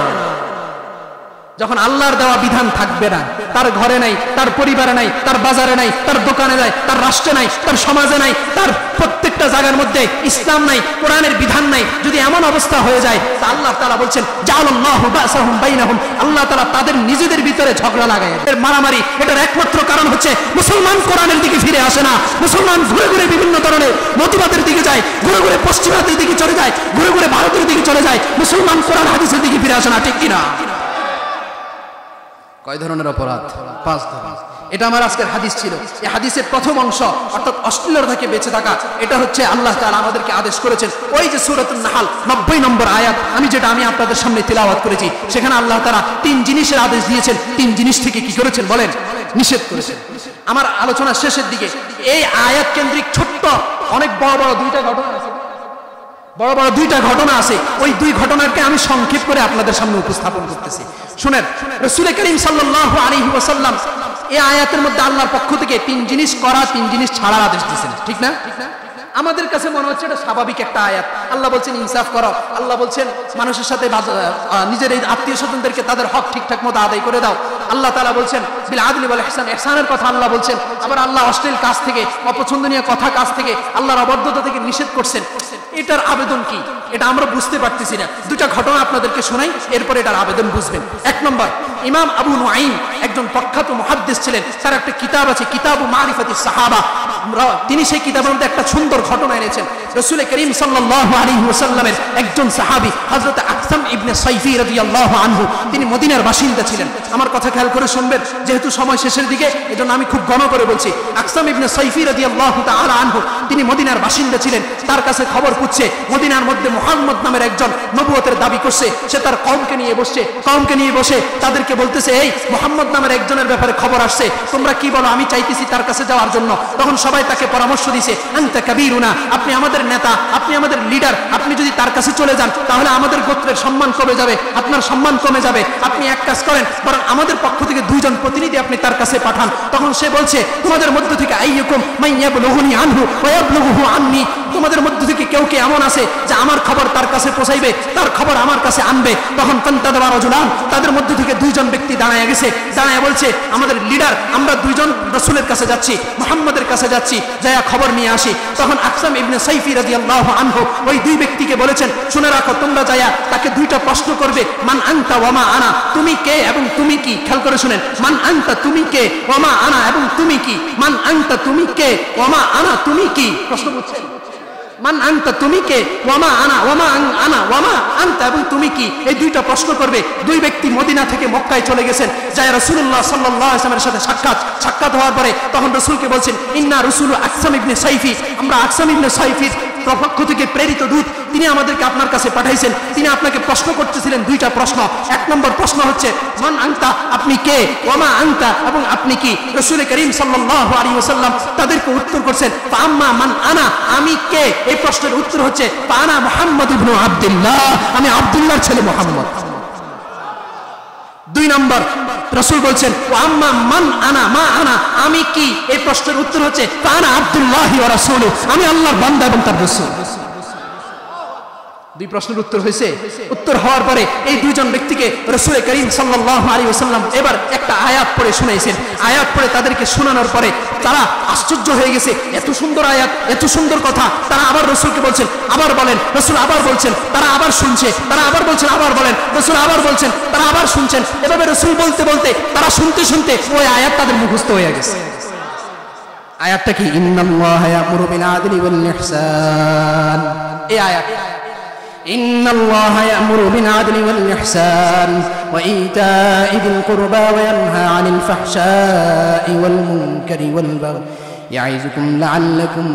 যখন আল্লাহর দেওয়া বিধান থাকবে না, তার ঘরে নাই, তার পরিবারে নাই, তার বাজারে নাই, তার দোকানে নাই, তার রাষ্ট্রে নাই, তার সমাজে নাই, তার প্রত্যেকটা জায়গার মধ্যে ইসলাম নাই, কোরআনের বিধান নাই, যদি এমন অবস্থা হয়ে যায়, তা আল্লাহ তাআলা বলছেন জাআলাল্লাহু বা'সাহুম বাইনাহুম, আল্লাহ তাআলা তাদের নিজেদের ভিতরে ঝগড়া লাগায়, এর মারামারি। এটার একমাত্র কারণ হচ্ছে মুসলমান কোরআনের দিকে ফিরে আসে না। মুসলমান ঘুরে ঘুরে বিভিন্ন ধরনের মতবাদের দিকে যায়, ঘুরে ঘুরে পশ্চিমাদের দিকে চলে যায়, ঘুরে ঘুরে ভারতের দিকে চলে যায়, মুসলমান কোরআন হাদিসের দিকে ফিরে আসে না। ঠিক কিনা? কয় ধরনের অপরাধ? 5 ধরনের। এটা আমার আজকের হাদিস ছিল। এই হাদিসের প্রথম অংশ অর্থাৎ অশ্লীলতা থেকে বেঁচে থাকা, এটা হচ্ছে আল্লাহ তাআলা আমাদেরকে আদেশ করেছেন। ওই যে সূরাতুন নাহল 90 নম্বর আয়াত আমি আপনাদের সামনে তিলাওয়াত করেছি, সেখানে আল্লাহ তাআলা 3 জিনিসের আদেশ দিয়েছেন। 3 জিনিস থেকে কি করেছেন বলেন? নিষেধ করেছেন। আমার আলোচনার শেষের দিকে এই আয়াত কেন্দ্রিক ছোট্ট অনেক বড় বড় 2টা ঘটনা আছে, ওই 2 ঘটনাকে আমি সংক্ষেপ করে আপনাদের সামনে উপস্থাপন করতেছি। শুনেন, রাসূল করিম সাল্লাল্লাহু আলাইহি ওয়াসাল্লাম এই আয়াতের মধ্যে আল্লাহর পক্ষ থেকে 3 জিনিস করা, 3 জিনিস ছাড়ার আদেশ দিয়েছেন। ঠিক না? আমাদের কাছে মনে হচ্ছে এটা স্বাভাবিক একটা আয়াত। আল্লাহ বলছেন ইনসাফ করো, আল্লাহ বলছেন মানুষের সাথে নিজের এই আত্মীয় স্বজনদেরকে তাদের হক ঠিকঠাক মতো আদায় করে দাও, আল্লাহ তাআলা বলছেন বিল আদলি ওয়াল ইহসান, ইহসানের কথা আল্লাহ বলছেন। আবার আল্লাহ অশ্লীল কাজ থেকে, অপছন্দনীয় কথা কাজ থেকে, আল্লাহর অবাধ্যতা থেকে নিষেধ করছেন। এটার আবেদন কি এটা আমরা বুঝতে পারতেছি না। দুটা ঘটনা আপনাদেরকে শোনাই, এরপর এটার আবেদন বুঝবেন। এক নম্বর, ইমাম আবু নুআইম একজন প্রখ্যাত মুহাদ্দিস ছিলেন, তার একটা কিতাব আছে কিতাবু মারিফাতিস সাহাবা। তিনি সেই কিতাবের মধ্যে একটা সুন্দর ঘটনা এনেছেন। রাসূল করিম সাল্লাল্লাহু আলাইহি ওয়াসাল্লামের একজন সাহাবী হযরত আকসাম ইবনে সাইফি রাদিয়াল্লাহু আনহু, তিনি মদিনার বাসিন্দা ছিলেন। আমার কথা খেয়াল করে শুনবেন, যেহেতু সময় শেষের দিকে, এজন্য আমি খুব ঘন করে বলছি। আকসাম ইবনে সাইফি রাদিয়াল্লাহু তাআলা আনহু, তিনি মদিনার বাসিন্দা ছিলেন। তার কাছে খবর পুচ্ছে মদিনার মধ্যে মুহাম্মদ নামের একজন নবুয়তের দাবি করছে। সে তার কওমকে নিয়ে বসে তাদেরকে বলতেছে, এই মুহাম্মদ নামের একজনের ব্যাপারে খবর আসছে, তোমরা কি বলো? আমি চাইতেছি তার কাছে যাওয়ার জন্য। তখন সবাই তাকে পরামর্শ দিছে, আনতা কাবীরুনা, আপনি আমাদের নেতা, আপনি আমাদের লিডার, আপনি যদি তার কাছে চলে যান তাহলে আমাদের গোত্রের সম্মান কমে যাবে, আপনার সম্মান কমে যাবে। আপনি এক কাজ করেন, বরং আমাদের পক্ষ থেকে 2 জন প্রতিনিধি আপনি তার কাছে পাঠান। তখন সে বলছে, তোমাদের মধ্য থেকে আইয়ুকুম মাইয়াবলুহুনি আনহু ওয়া ইয়াবলুহু আন্নি, তোমাদের মধ্য থেকে কেউ কে এমন আছে যে আমার খবর তার কাছে পৌঁছাইবে, তার খবর আমার কাছে আনবে? তখন কান্তাদবা রাজুলান, তাদের মধ্য থেকে 2 জন ব্যক্তি দাঁড়ায় গেছে, দাঁড়ায় বলছে, আমাদের লিডার, আমরা 2 জন রাসূলের কাছে যাচ্ছি, মুহাম্মাদের কাছে যাচ্ছি, যায়া খবর নিয়ে আসি। তখন আকসাম ইবনে সাইফি রাদিয়াল্লাহু আনহু ওই 2 ব্যক্তিকে বলেছেন, শুনে রাখো, তোমরা যায়া তাকে 2টা প্রশ্ন করবে, মান আনতা ওয়া মা আনা, তুমি কে এবং তুমি কি? খেয়াল করে শুনেন, মান আনতা, তুমি কে, ওয়া মা আনা, এবং তুমি কি? মান আনতা, তুমি কে, ওয়া মা আনা, তুমি কি? প্রশ্ন বুঝছেন? মান আনতা, তুমি কে, ওয়ামা আনা, ওয়ামা আনা, ওয়ামা আনতা, এবং তুমি কি? এই 2টা প্রশ্ন করবে। 2 ব্যক্তি মদিনা থেকে মক্কায় চলে গেছেন, যায় রাসূলুল্লাহ সাল্লাল্লাহু আলাইহি ওয়াসাল্লামের সাথে সাক্ষাৎ হওয়ার পরে তখন রাসূলকে বলছেন, ইন্না রাসূলু আকসাম ইবনে সাইফি, আমরা আকসাম ইবনে সাইফির পক্ষ থেকে প্রেরিত দূত, তিনি আমাদেরকে আপনার কাছে পাঠাইছেন। তিনি আপনাকে প্রশ্ন করতেছিলেন 2টা প্রশ্ন। 1 নম্বর প্রশ্ন হচ্ছে, মান আনতা, আপনি কে, ওয়ামা আনতা, এবং আপনি কি? রাসূল করিম সাল্লাল্লাহু আলাইহি ওয়াসাল্লাম তাদেরকে উত্তর করছেন, ফাআম্মা মান আনা, আমি কে? এই প্রশ্নের উত্তর হচ্ছে, ফাআনা মুহাম্মদ ইবনে আব্দুল্লাহ, আমি আব্দুল্লাহর ছেলে মুহাম্মদ। 2 নম্বর রাসূল বলছেন, ওয়াম্মা মান আনা, মা আনা, আমি কি? এই প্রশ্নের উত্তর হচ্ছে, ফাআনা আব্দুল্লাহি ওয়া রাসূলু, আমি আল্লাহর বান্দা এবং তার রাসূল। 2 প্রশ্নের উত্তর হয়েছে। উত্তর হওয়ার পরে এই 2 জন ব্যক্তিকে রাসূল করিম সাল্লাল্লাহু আলাইহি ওয়াসাল্লাম এবার একটা আয়াত পড়ে শুনাইছেন। আয়াত পড়ে তাদেরকে শোনানোর পরে তারা আশ্চর্য হয়ে গেছে, এত সুন্দর আয়াত, এত সুন্দর কথা। তারা আবার রাসূলকে বলছেন, আবার বলেন। রাসূল আবার বলছেন, তারা আবার শুনছে। তারা আবার বলছেন, আবার বলেন। রাসূল আবার বলছেন, তারা আবার শুনছেন। এভাবে রাসূল বলতে বলতে, তারা শুনতে শুনতে ওই আয়াত তাদের মুখস্থ হয়ে গেছে। আয়াতটা কি? ইন্নাল্লাহা ইয়া'মুরু বিল আদলি ওয়াল ইহসান। এই আয়াত, إن الله يأمر بالعدل والإحسان وإيتاء ذي القربى وينهى عن الفحشاء والمنكر والبغي يعظكم لعلكم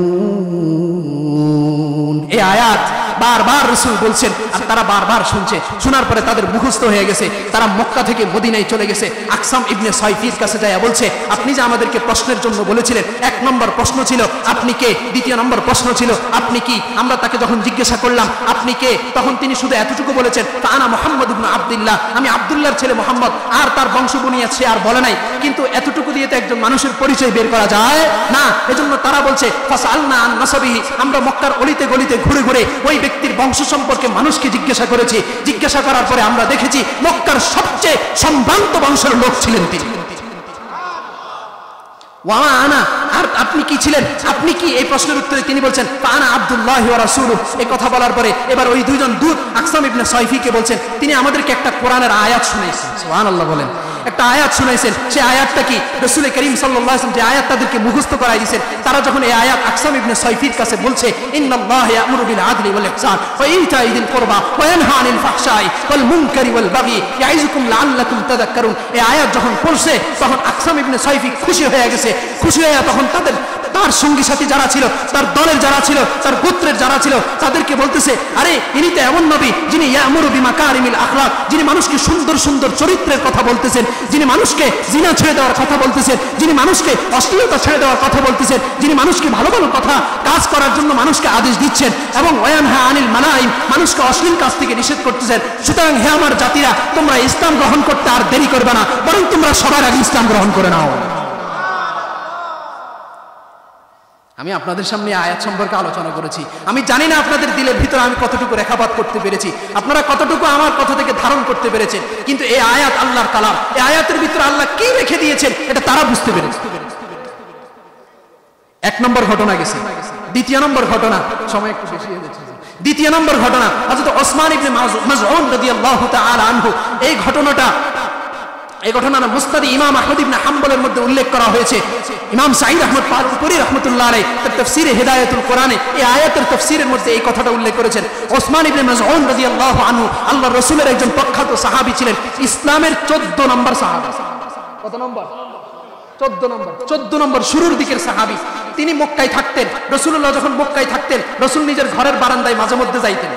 تذكرون। এই আয়াত বারবার রাসূল বলছেন, আর তারা বারবার শুনছে। শোনার পরে তাদের মুখস্থ হয়ে গেছে। তারা মক্কা থেকে মদিনায় চলে গেছে। আকসাম ইবনে সাইফির কাছে যায় বলছে, আপনি যে আমাদেরকে প্রশ্নের জন্য বলেছিলেন, 1 নম্বর প্রশ্ন ছিল আপনি কে, 2 নম্বর প্রশ্ন ছিল আপনি কি? আমরা তাকে যখন জিজ্ঞাসা করলাম আপনি কে, তখন তিনি শুধু এতটুকু বলেছেন, ফাআনা মুহাম্মদ ইবনে আব্দুল্লাহ, আমি আব্দুল্লাহর ছেলে মুহাম্মদ। আর তার বংশবুনিয়াদ সে আর বলে নাই। কিন্তু এতটুকু দিয়ে তো একজন মানুষের পরিচয় বের করা যায় না। এজন্য তারা বলছে, ফাসআলনা আন নাসাবিহি, আমরা মক্কার অলিতে গলিতে ঘুরে ঘুরে ওই ব্যক্তির বংশ সম্পর্কে মানুষকে জিজ্ঞাসা করেছি। জিজ্ঞাসা করার পরে আমরা দেখেছি মক্কার সবচেয়ে সম্ভ্রান্ত বংশের লোক ছিলেন তিনি। ওয়া আনা, আর আপনি কি ছিলেন, আপনি কি? এই প্রশ্নের উত্তরে তিনি বলছেন, ফাআনা আব্দুল্লাহি ওয়া রাসূলুহু। এই কথা বলার পরে এবার ওই 2 জন দূত আকসাম ইবনে সাইফিকে বলছেন, তিনি আমাদেরকে একটা কোরআনের আয়াত শুনাইছেন। সুবহানাল্লাহ বলেন। একটা আয়াত শুনাইছেন। সেই আয়াতটা কি? রাসূল করিম সাল্লাল্লাহু আলাইহি ওয়াসাল্লাম যে আয়াত তাদেরকে মুখস্থ করাই দিয়েছেন, তারা যখন এই আয়াত আকসাম ইবনে সাইফির কাছে বলছে, ইন্নাল্লাহা ইয়া'মুরু বিল আদলি ওয়াল ইহসান ওয়া ইতাই যিল কুরবা ওয়া ইয়ানহা আনিল ফাহশাই ওয়াল মুনকারি ওয়াল বাগি ইয়াইযুকুম লাআল্লাকুম তাযাক্কারুন। এই আয়াত যখন পড়ছে তখন আকসাম ইবনে সাইফি খুশি হয়ে গেছে। খুশি হয়ে তখন তার সঙ্গী সাথী যারা ছিল, তার দলের যারা ছিল, তার গোত্রের যারা ছিল, তাদেরকে বলতেছে, আরে ইনি তো এমন নবী যিনি ইয়া'মুরু বিমাকারিমিল আখলাক, যিনি মানুষকে সুন্দর সুন্দর চরিত্রের কথা বলতেছেন, যিনি মানুষকে জিনা ছেড়ে দেওয়ার কথা বলতেছেন, যিনি মানুষকে অশ্লীলতা ছেড়ে দেওয়ার কথা বলতেছেন, যিনি মানুষকে ভালো ভালো কথা কাজ করার জন্য মানুষকে আদেশ দিচ্ছেন, এবং ওয়ানহা আনিল মানাইম, মানুষকে অশ্লীল কাজ থেকে নিষেধ করতেছেন। সুতরাং হে আমার জাতিরা, তোমরা ইসলাম গ্রহণ করতে আর দেরি করবে না, বরং তোমরা সবার আগে ইসলাম গ্রহণ করে নাও। আমি আপনাদের সামনে আয়াত সম্পর্কে আলোচনা করেছি। আমি জানি না আপনাদের দিলের ভিতরে আমি কতটুকু রেখাপাত করতে পেরেছি, আপনারা কতটুকু আমার কথা থেকে ধারণ করতে পেরেছেন, কিন্তু এই আয়াত আল্লাহর কালাম, এই আয়াতের ভিতরে আল্লাহ কি রেখে দিয়েছেন এটা তারা বুঝতে পেরেছে। এক নম্বর ঘটনা গেছে। দ্বিতীয় নম্বর ঘটনা, সময় একটু বেশি হয়ে যাচ্ছে। দ্বিতীয় নম্বর ঘটনা হযরত ওসমান ইবনে মাযউন রাদিয়াল্লাহু তাআলা আনহু। এই ঘটনাটা মুসনাদ ইমাম আহমদ ইবনে হাম্বলের মধ্যে উল্লেখ করা হয়েছে। ইমাম সাঈদ আহমদ পারুপুরি রাহমাতুল্লাহ আলাইহি তার তাফসীরে হিদায়াতুল কোরআনে এই আয়াতের তাফসীরের মধ্যে এই কথাটা উল্লেখ করেছেন। ওসমান ইবনে মাযউন রাদিয়াল্লাহু আনহু আল্লাহর রাসূলের একজন প্রখ্যাত সাহাবী ছিলেন, ইসলামের 14 নম্বর সাহাবী। কত নম্বর? 14 নম্বর, শুরুর দিকের সাহাবী। তিনি মক্কায় থাকতেন। রাসূলুল্লাহ যখন মক্কায় থাকতেন, রাসূল নিজের ঘরের বারান্দায় মাঝে মধ্যে যাইতেন।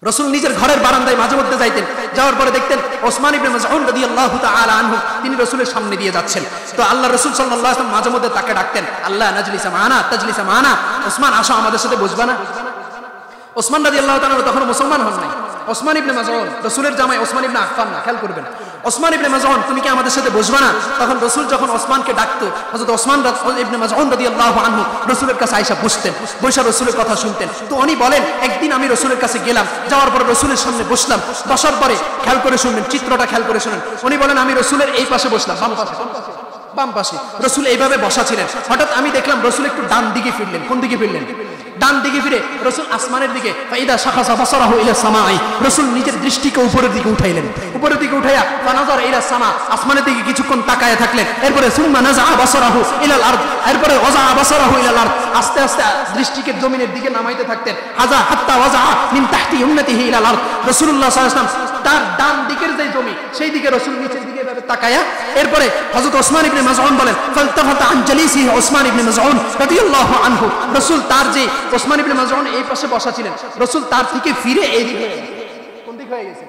রাসূল নিজের ঘরের বারান্দায় মাঝে মধ্যে যাইতেন। যাওয়ার পরে দেখতেন ওসমান ইবনে মাযউন রাদিয়াল্লাহু তাআলা আনহু তিনি রাসূলের সামনে দিয়ে যাচ্ছেন। তো আল্লাহ রাসূল সাল্লাল্লাহু আলাইহি ওয়াসাল্লাম মাঝে মধ্যে তাকে ডাকতেন, আল্লাহ নাজলিসা মানা তাজলিসা মানা, ওসমান আসো আমাদের সাথে বসবা না? ওসমান রাদিয়াল্লাহু তাআলা তখন মুসলমান হন নাই। ওসমান ইবনে মাযউন, রাসূলের জামাই ওসমান ইবনে আফফান না, খেয়াল করবেন। ওসমান ইবনে মাযউন, তুমি কি আমাদের সাথে বসবা না? তখন রাসূল যখন ওসমানকে ডাকতো, হযরত ওসমান ইবনে মাযউন রাদিয়াল্লাহু আনহু রাসূলের কাছে আয়েশা বসতেন, বসে রাসূলের কথা শুনতেন। তো উনি বলেন, একদিন আমি রাসূলের কাছে গেলাম, যাওয়ার পরে রাসূলের সামনে বসলাম। বসার পরে খেয়াল করে শুনবেন, চিত্রটা খেয়াল করে শুনেন। উনি বলেন, আমি রাসূলের এই পাশে বসলাম, বাম পাশে রাসূল এইভাবে বসা ছিলেন। হঠাৎ আমি দেখলাম রাসূল একটু ডান দিকে ফিরলেন। কোন দিকে ফিরলেন? ডান দিকে ফিরে রাসূল আসমানের দিকে, ফাইদা শাখাসা বাসারাহু ইলা সামাই, রাসূল নিজের দৃষ্টিকে উপরের দিকে উঠাইলেন। উপরের দিকে উঠাইয়া ফানাজার ইলা সামা, আসমানের দিকে কিছুক্ষণ তাকায়া থাকলেন। এরপরে সুম্মা নাযা বাসারাহু ইলাল আরদ, এরপরে ওয়াজা বাসারাহু ইলাল আরদ, আস্তে আস্তে দৃষ্টিকে জমিনের দিকে নামাইতে থাকতেন। হাজা হাত্তা ওয়াজা মিন তাহতি উম্মতিহি ইলাল আরদ, রাসূলুল্লাহ সাল্লাল্লাহু আলাইহি ওয়াসাল্লাম তার ডান দিকের যে জমি সেই দিকে রাসূল নিচের দিকে এভাবে তাকায়া, এরপরে হযরত ওসমান ইবনে মাযউন বলেন, ফালতাফাতা আন জালিসিহি ওসমান ইবনে মাযউন রাদিয়াল্লাহু আনহু, রাসূল তার যে ওসমান ইবনে মাযউন এই পাশে বসা ছিলেন, রাসূল তার থেকে ফিরে এই দিকে, কোন দিক হয়ে গেছে?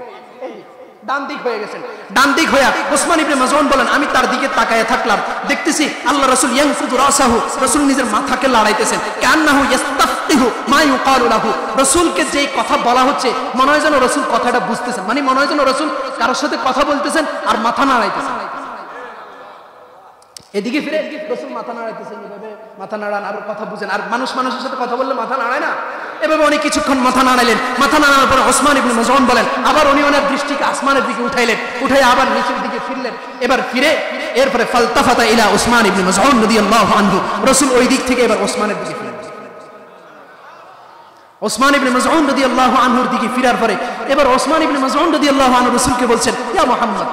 ডান দিক হয়ে গেছেন। ডান দিক হইয়া ওসমান ইবনে মাযউন বলেন, আমি তার দিকে তাকায়া থাকলাম, দেখতেছি আল্লাহ রাসূল ইয়ানফুযু রাসাহু, রাসূল নিজের মাথাকে লড়াইতেছেন। কান্নাহু ইস্তাফতিহু মা ইউকালু লাহু, রাসূলকে যে কথা বলা হচ্ছে মনে হয় যেন রাসূল কথাটা বুঝতেছেন, মানে মনে হয় যেন রাসূল কারোর সাথে কথা বলতেছেন আর মাথা নাড়াইতেছেন। এদিকে ফিরে রাসূল মাথা নাড়াইতেছেন, এভাবে মাথা নাড়ান আর কথা বুঝেন। আর মানুষের সাথে কথা বললে মাথা নাড়ায় না, এভাবে উনি কিছুক্ষণ মাথা নাড়াইলেন। মাথা নাড়ানোর পরে ওসমান ইবনে মাযউন বলেন, আবার উনি ওনার দৃষ্টিকে আসমানের দিকে উঠাইলেন, উঠাই আবার নিচের দিকে ফিরলেন। এবার ফিরে এরপরে ফালতাফাতা ইলা ওসমান ইবনে মাযউন রাদিয়াল্লাহু আনহু, রাসূল ওই দিক থেকে এবার ওসমানের দিকে ফিরলেন। ওসমান ইবনে মাযউন রাদিয়াল্লাহু আনহুর দিকে ফিরার পরে এবার ওসমান ইবনে মাযউন রাদিয়াল্লাহু আনহু রাসূলকে বলছেন, ইয়া মুহাম্মদ,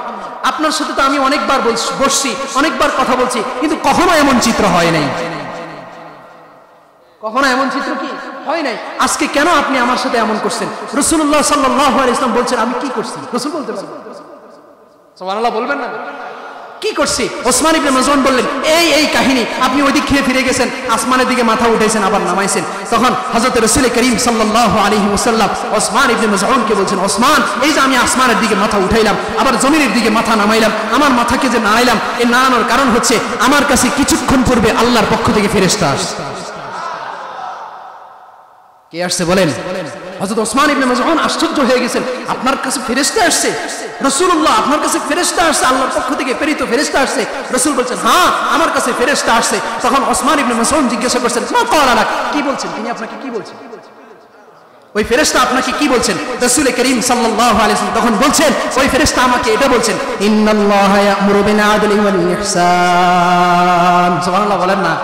আপনার সাথে তো আমি অনেকবার বসছি, অনেকবার কথা বলছি, কিন্তু কখনো এমন চিত্র হয় নাই। কখনো এমন চিত্র কি হয় নাই? আজকে কেন আপনি আমার সাথে এমন করছেন? রাসূলুল্লাহ সাল্লাল্লাহু আলাইহি ওয়াসাল্লাম বলছেন, আমি কি করছি? রাসূল বলতে পারবেন? সুবহানাল্লাহ বলবেন না? কি করছি? ওসমান ইবনে মাযউন বললেন, এই কাহিনী, আপনি ওই দিক ফিরে গেছেন, আসমানের দিকে মাথা উঠাইছেন আবার নামাইছেন। তখন হযরত রাসূল করিম সাল্লাল্লাহু আলাইহি ওয়াসাল্লাম ওসমান ইবনে মাযউনকে বলছেন, ওসমান, এই যে আমি আসমানের দিকে মাথা উঠাইলাম আবার জমিনের দিকে মাথা নামাইলাম, আমার মাথাকে যে নাড়াইলাম, এই নাড়ানোর কারণ হচ্ছে আমার কাছে কিছুক্ষণ পূর্বে আল্লাহর পক্ষ থেকে ফেরেশতা আসছে। কে আসছে বলেন? হযরত ওসমান ইবনে মাযউন আশ্চর্য হয়ে গেছেন, আপনার কাছে ফেরেশতা আসছে? রাসূলুল্লাহ, আপনার কাছে ফেরেশতা আসছে, আল্লাহর পক্ষ থেকে প্রেরিত ফেরেশতা আসছে? রাসূল বলছেন, হ্যাঁ, আমার কাছে ফেরেশতা আসছে। তখন ওসমান ইবনে মাযউন জিজ্ঞাসা করছেন, মা ক্বালা লাক, কি বলছেন তিনি? আপনাকে কি বলছেন? ওই ফেরেশতা আপনাকে কি বলছেন? রাসূল করিম সাল্লাল্লাহু আলাইহি ওয়াসাল্লাম তখন বলছেন, ওই ফেরেশতা আমাকে এটা বলছেন, ইন্নাল্লাহা ইয়া'মুরু বিল আদলি ওয়াল ইহসান। সুবহানাল্লাহ বলেন না?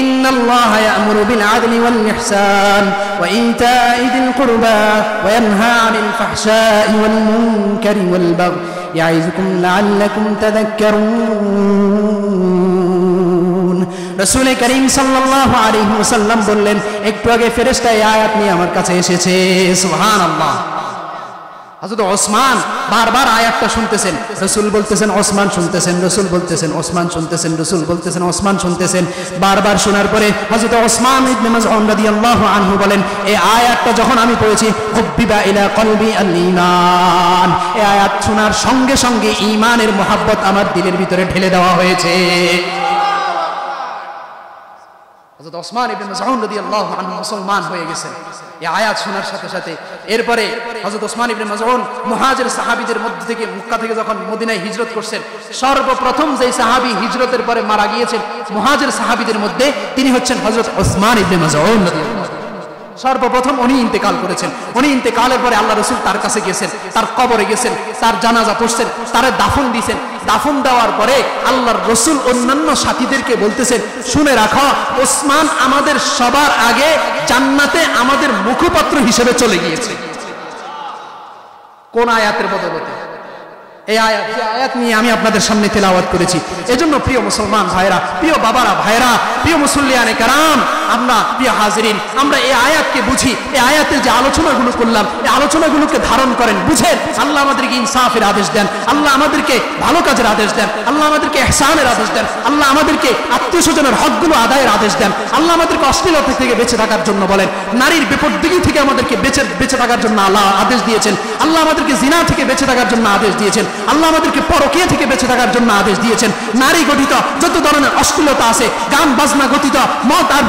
إن الله يأمر بالعدل والإحسان وإيتاء ذي القربى وينهى عن الفحشاء والمنكر والبغي يعظكم لعلكم تذكرون। রাসূল করিম সাল্লাল্লাহু আলাইহি ওয়াসাল্লাম বললেন, একটু আগে ফেরেশতা এই আয়াত নিয়ে আমার কাছে এসেছে। সুবহানাল্লাহ। হযরত ওসমান বারবার আয়াতটা শুনতেছেন, রাসূল বলতেছেন, ওসমান শুনতেছেন, রাসূল বলতেছেন, ওসমান শুনতেছেন, রাসূল বলতেছেন, ওসমান শুনতেছেন। বারবার শোনার পরে হযরত ওসমান ইবনে মাযউন রাদিয়াল্লাহু আনহু বলেন, এই আয়াতটা যখন আমি পড়েছি, হুব্বিবা ইলা কলবি আল ঈমান, এই আয়াত শোনার সঙ্গে সঙ্গে ঈমানের মহব্বত আমার দিলের ভিতরে ঢেলে দেওয়া হয়েছে। হযরত ওসমান ইবনে মাসউদ রাদিয়াল্লাহু আনহু মুসলমান হয়ে গেছেন এই আয়াত শোনার সাথে সাথে। এরপরে হযরত ওসমান ইবনে মাসউদ মুহাজির সাহাবীদের মধ্য থেকে মক্কা থেকে যখন মদিনায় হিজরত করছেন, সর্বপ্রথম যেই সাহাবী হিজরতের পরে মারা গিয়েছেন মুহাজির সাহাবীদের মধ্যে তিনি হচ্ছেন হযরত ওসমান ইবনে মাসউদ রাদিয়াল্লাহু আনহু। সর্বপ্রথম উনি ইন্তেকাল করেছেন। উনি ইন্তেকালের পরে আল্লাহ রাসূল তার কাছে গেছেন, তার কবরে গেছেন, তার জানাজা পড়ছেন, তারে দাফন দিয়েছেন। দাফন দেওয়ার পরে আল্লাহর রাসূল অন্যান্য সাথীদেরকে বলতেছেন, শুনে রাখো ওসমান আমাদের সবার আগে জান্নাতে আমাদের মুখপাত্র হিসেবে চলে গিয়েছে। কোন আয়াতের বদৌলতে? এই আয়াত, যে আয়াত নিয়ে আমি আপনাদের সামনে তেলাওয়াত করেছি। এজন্য প্রিয় মুসলমান ভাইরা, প্রিয় বাবারা, ভাইরা, প্রিয় মুসল্লিয়ানে কেরাম, আমরা প্রিয় হাজিরিন, আমরা এই আয়াতকে বুঝি। এই আয়াতের যে আলোচনাগুলো করলাম, এই আলোচনাগুলোকে ধারণ করেন, বুঝেন। আল্লাহ আমাদেরকে ইনসাফের আদেশ দেন, আল্লাহ আমাদেরকে ভালো কাজের আদেশ দেন, আল্লাহ আমাদেরকে ইহসানের আদেশ দেন, আল্লাহ আমাদেরকে আত্মীয় স্বজনের হকগুলো আদায়ের আদেশ দেন, আল্লাহ আমাদেরকে অশ্লীলতা থেকে বেঁচে থাকার জন্য বলেন, নারীর বিপদদিগি থেকে আমাদেরকে বেঁচে থাকার জন্য আল্লাহ আদেশ দিয়েছেন, আল্লাহ আমাদেরকে জিনা থেকে বেঁচে থাকার জন্য আদেশ দিয়েছেন, আল্লাহ আমাদেরকে পরকীয়া থেকে বেঁচে থাকার জন্য আদেশ দিয়েছেন। নারী গঠিত যত ধরনের অশ্লীলতা আছে, গান বাজনা গঠিত, মদ আর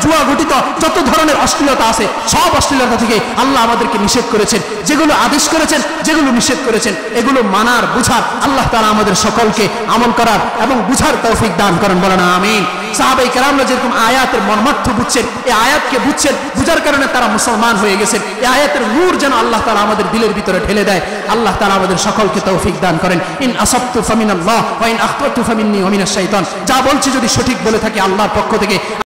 জুয়া গঠিত যত ধরনের অশ্লীলতা আছে, সব অশ্লীলতা থেকে আল্লাহ আমাদেরকে নিষেধ করেছেন। যেগুলো আদেশ করেছেন, যেগুলো নিষেধ করেছেন, এগুলো মানার, বুঝার আল্লাহ তাআলা আমাদের সকলকে আমল করার এবং বুঝার তৌফিক দান করেন, বলেন আমিন। সাহাবায়ে কেরামরা যেরকম আয়াতের মর্মার্থ বুঝছেন, এই আয়াতকে বুঝছেন, বুঝার কারণে তারা মুসলমান হয়ে গেছেন। এই আয়াতের নূর যেন আল্লাহ তাআলা আমাদের দিলের ভিতরে ঢেলে দেয়। আল্লাহ তাআলা আমাদের সকলকে তৌফিক দান করেন। ইন আসাবতু ফামিনাল্লাহ ওয়া ইন আখতাতু ফামিন্নী ওয়া মিনাশ শাইতান। যা বলছি যদি সঠিক বলে থাকি আল্লাহর পক্ষ থেকে।